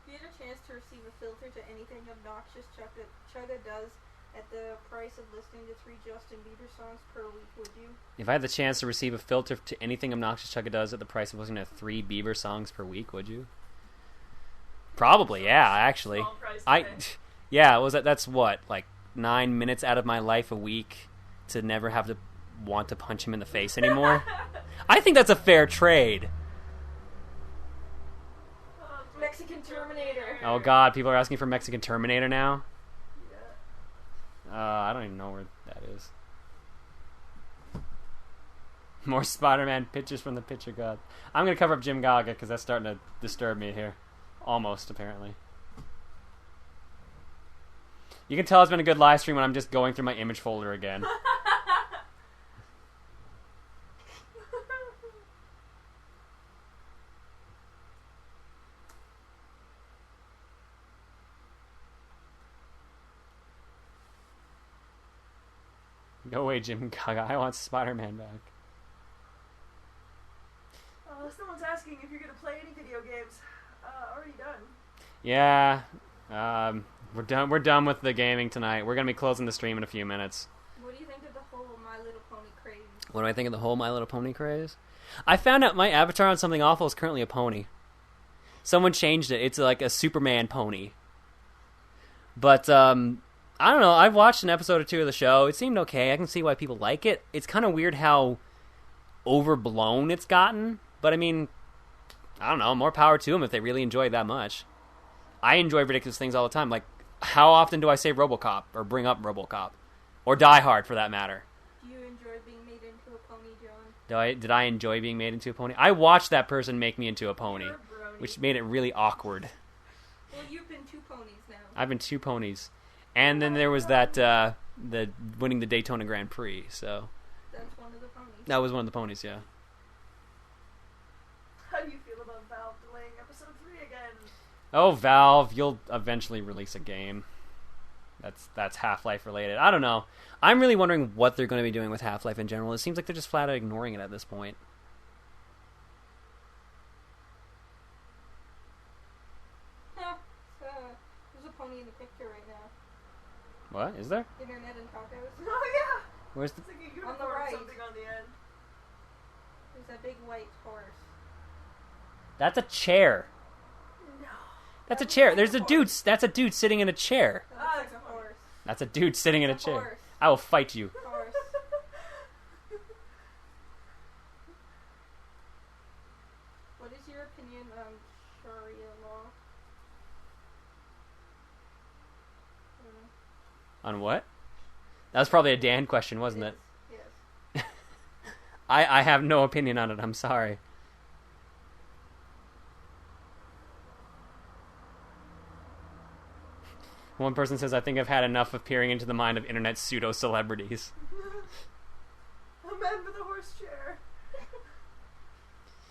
you had a chance to receive a filter to anything obnoxious Chugga does, At the price of listening to 3 Justin Bieber songs per week, would you? If I had the chance to receive a filter to anything Obnoxious Chugga does at the price of listening to 3 Bieber songs per week, would you? Probably, yeah, actually. Small price to pay. Yeah, that's what, like 9 minutes out of my life a week to never have to want to punch him in the face anymore. I think that's a fair trade. Mexican Terminator. Oh god, people are asking for Mexican Terminator now? Yeah. I don't even know where that is. More Spider-Man pictures from the picture god. I'm going to cover up Jim Gaga because that's starting to disturb me here. Almost, apparently. You can tell it's been a good live stream when I'm just going through my image folder again. Go away, Jim Gaga. I want Spider-Man back. Someone's asking if you're going to play any video games. Already done. Yeah. We're done with the gaming tonight. We're going to be closing the stream in a few minutes. What do you think of the whole My Little Pony craze? What do I think of the whole My Little Pony craze? I found out my avatar on Something Awful is currently a pony. Someone changed it. It's like a Superman pony. But, I don't know. I've watched an episode or two of the show. It seemed okay. I can see why people like it. It's kind of weird how overblown it's gotten. But, I mean, I don't know. More power to them if they really enjoy it that much. I enjoy ridiculous things all the time. Like, how often do I say RoboCop or bring up RoboCop? Or Die Hard, for that matter. Do you enjoy being made into a pony, John? Did I enjoy being made into a pony? I watched that person make me into a pony, You're a brony. which made it really awkward. Well, you've been 2 ponies now. I've been 2 ponies. And then there was that, the winning the Daytona Grand Prix, so. That's one of the ponies. That was one of the ponies, yeah. How do you feel about Valve delaying episode 3 again? Oh, Valve, you'll eventually release a game. That's Half-Life related. I don't know. I'm really wondering what they're going to be doing with Half-Life in general. It seems like they're just flat out ignoring it at this point. Yeah, there's a pony in the picture right now. What? Is there? Internet and tacos. Oh, yeah! Where's the... It's like a On unicorn the or right. something on the end. There's that big white horse. That's a chair. No. That's a chair. There's a dude. That's a dude sitting in a chair. That looks like a horse. That's a dude sitting in a It's a chair. horse. I will fight you. Horse. What is your opinion on Sharia law? I don't know. On what? That was probably a Dan question, wasn't it? Yes. I have no opinion on it. I'm sorry. One person says, I think I've had enough of peering into the mind of internet pseudo-celebrities. A man with a horse chair.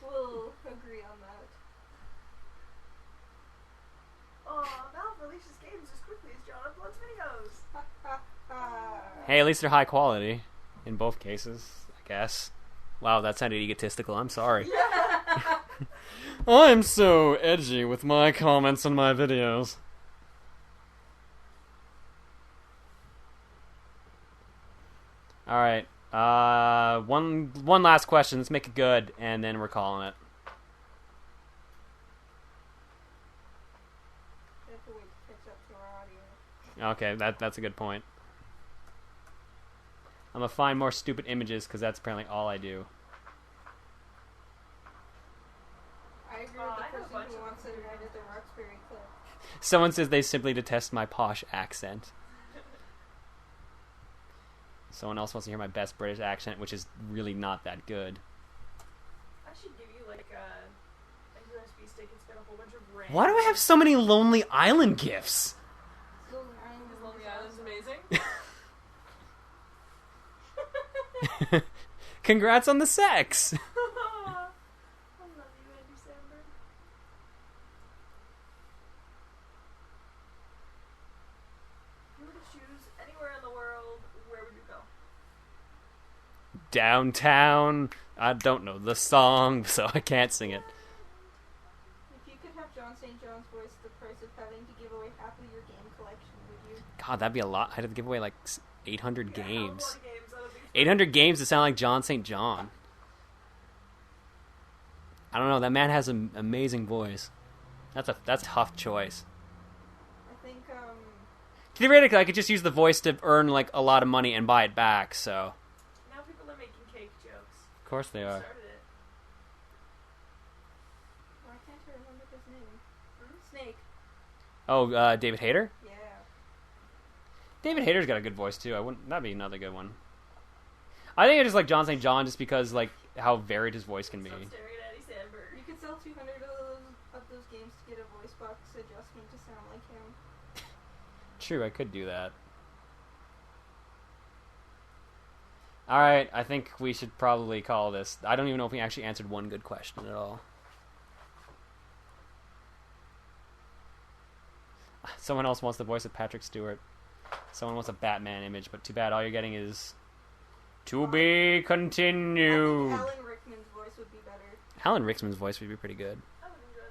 We'll agree on that. Oh, Valve releases games as quickly as John uploads videos. Hey, at least they're high quality. In both cases, I guess. Wow, that sounded egotistical. I'm sorry. Yeah. I'm so edgy with my comments on my videos. Alright. One last question. Let's make it good, and then we're calling it. We have to wait to catch up to our audio. Okay, that's a good point. I'm gonna find more stupid images, because that's apparently all I do. I agree Oh, with the I have a person bunch who of wants them. it right at the Roxbury clip. Someone says they simply detest my posh accent. Someone else wants to hear my best British accent, which is really not that good. I should give you like a USB stick. It's got a whole bunch of RAM. Why do I have so many Lonely Island gifts? Lonely Island Is is Lonely Island's amazing. Congrats on the sex! I love you, Andy Samberg. If you were to choose anywhere in the world, where would you go? Downtown. I don't know the song, so I can't sing it. If you could have John St. John's voice the price of having to give away half of your game collection, would you? God, that'd be a lot. I'd have to give away like 800 Yeah, games. Games. That would be fun. 800 games to sound like John St. John. I don't know. That man has an amazing voice. That's a tough choice. I think, Theoretically, I could just use the voice to earn like a lot of money and buy it back. So. Now people are making cake jokes. Of course they Who are. started it? why can't I remember his name? Snake. Oh, David Hayter? Yeah. David Hayter's got a good voice too. That'd be another good one. I think I just like John St. John just because like how varied his voice can be. Stop staring at Eddie Sandberg. You could sell 200 of those games to get a voice box adjustment to sound like him. True, I could do that. Alright, I think we should probably call this. I don't even know if we actually answered one good question at all. Someone else wants the voice of Patrick Stewart. Someone wants a Batman image, but too bad all you're getting is to be continued. I think Alan Rickman's voice would be better. Alan Rickman's voice would be pretty good. I would enjoy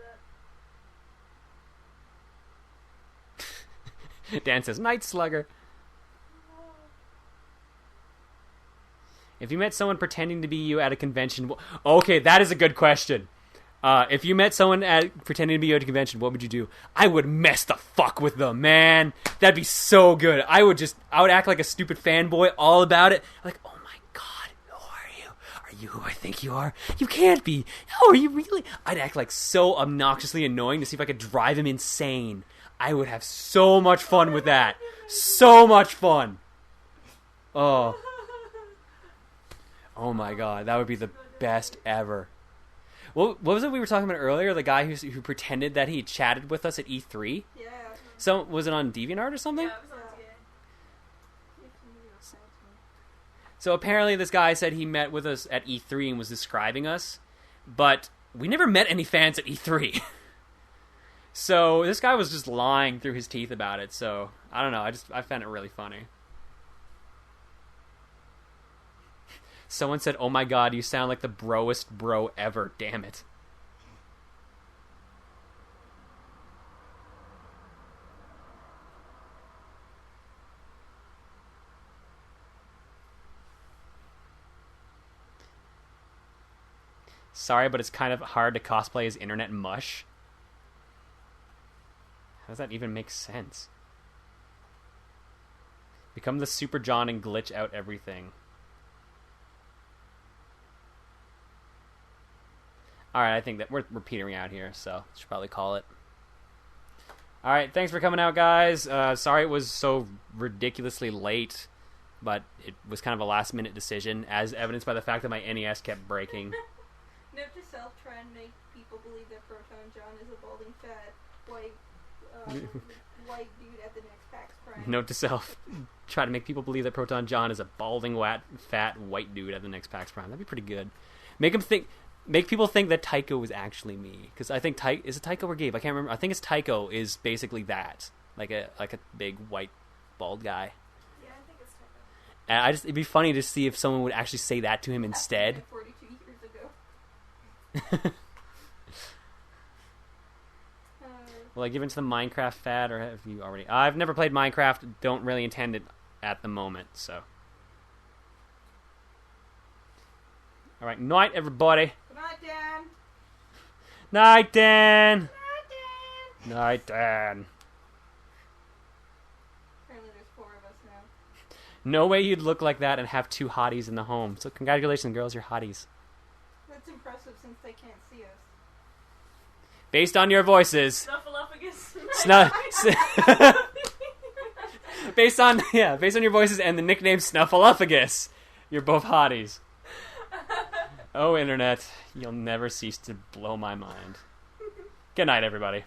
that. Dan says, Night Slugger. If you met someone pretending to be you at a convention... Okay, that is a good question. If you met someone pretending to be you at a convention, what would you do? I would mess the fuck with them, man. That'd be so good. I would act like a stupid fanboy all about it. Like, oh my god, who are you? Are you who I think you are? You can't be. Oh, are you really? I'd act like so obnoxiously annoying to see if I could drive him insane. I would have so much fun with that. So much fun. Oh. Oh my god, that would be the best ever. What was it we were talking about earlier? The guy who pretended that he chatted with us at E3? Yeah. So, was it on DeviantArt or something? Yeah, it was on TA. So apparently this guy said he met with us at E3 and was describing us, but we never met any fans at E3. So this guy was just lying through his teeth about it, so I don't know, I found it really funny. Someone said, oh my god, you sound like the broest bro ever, damn it. Sorry, but it's kind of hard to cosplay as internet mush. How does that even make sense? Become the Super John and glitch out everything. Alright, I think that we're petering out here, so should probably call it. Alright, thanks for coming out, guys. Sorry it was so ridiculously late, but it was kind of a last-minute decision, as evidenced by the fact that my NES kept breaking. Note to self, try and make people believe that Proton John is a balding, fat, white dude at the next PAX Prime. Note to self, try to make people believe that Proton John is a balding, fat, white dude at the next PAX Prime. That'd be pretty good. Make people think that Tycho is actually me, because I think is it Tycho or Gabe? I can't remember. I think it's Tycho is basically that, like a big white bald guy. Yeah, I think it's Tycho. And it'd be funny to see if someone would actually say that to him instead. 42 years ago. Will I give into the Minecraft fad, or have you already? I've never played Minecraft. Don't really intend it at the moment. So, all right, night, everybody. Good night, Dan. Night, Dan. Night, Dan. Night, Dan. Apparently there's 4 of us now. No way you'd look like that and have 2 hotties in the home. So congratulations, girls, you're hotties. That's impressive since they can't see us. Based on your voices. Snuffleupagus. Based on your voices and the nickname Snuffleupagus, you're both hotties. Oh, internet, you'll never cease to blow my mind. Good night, everybody.